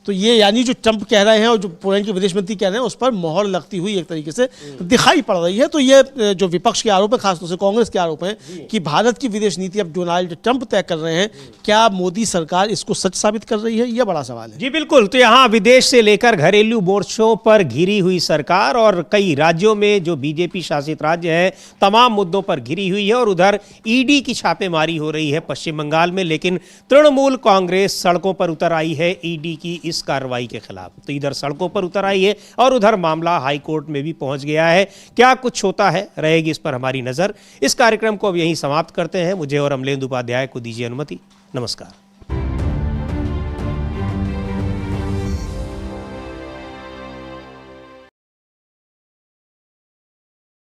तो ये यानी जो ट्रंप कह रहे हैं और जो पोलैंड के विदेश मंत्री कह रहे हैं उस पर मोहर लगती हुई एक तरीके से दिखाई पड़ रही है। तो ये जो विपक्ष के आरोप है, खासतौर से कांग्रेस के आरोप हैं कि भारत की विदेश नीति अब डोनाल्ड ट्रंप तय कर रहे हैं, क्या मोदी सरकार इसको सच साबित कर रही है, यह बड़ा सवाल है। जी बिल्कुल। तो यहाँ विदेश से लेकर घरेलू मोर्चों पर घिरी हुई सरकार और कई राज्यों में जो बीजेपी शासित राज्य है तमाम मुद्दों पर घिरी हुई है, और उधर ईडी की छापेमारी हो रही है पश्चिम बंगाल में, लेकिन तृणमूल कांग्रेस सड़कों पर उतर आई है ईडी की इस कार्रवाई के खिलाफ। तो इधर सड़कों पर उतर आई है और उधर मामला हाई कोर्ट में भी पहुंच गया है। क्या कुछ होता है, रहेगी इस पर हमारी नजर। इस कार्यक्रम को अब यहीं समाप्त करते हैं। मुझे और अमलेंदु उपाध्याय को दीजिए अनुमति। नमस्कार।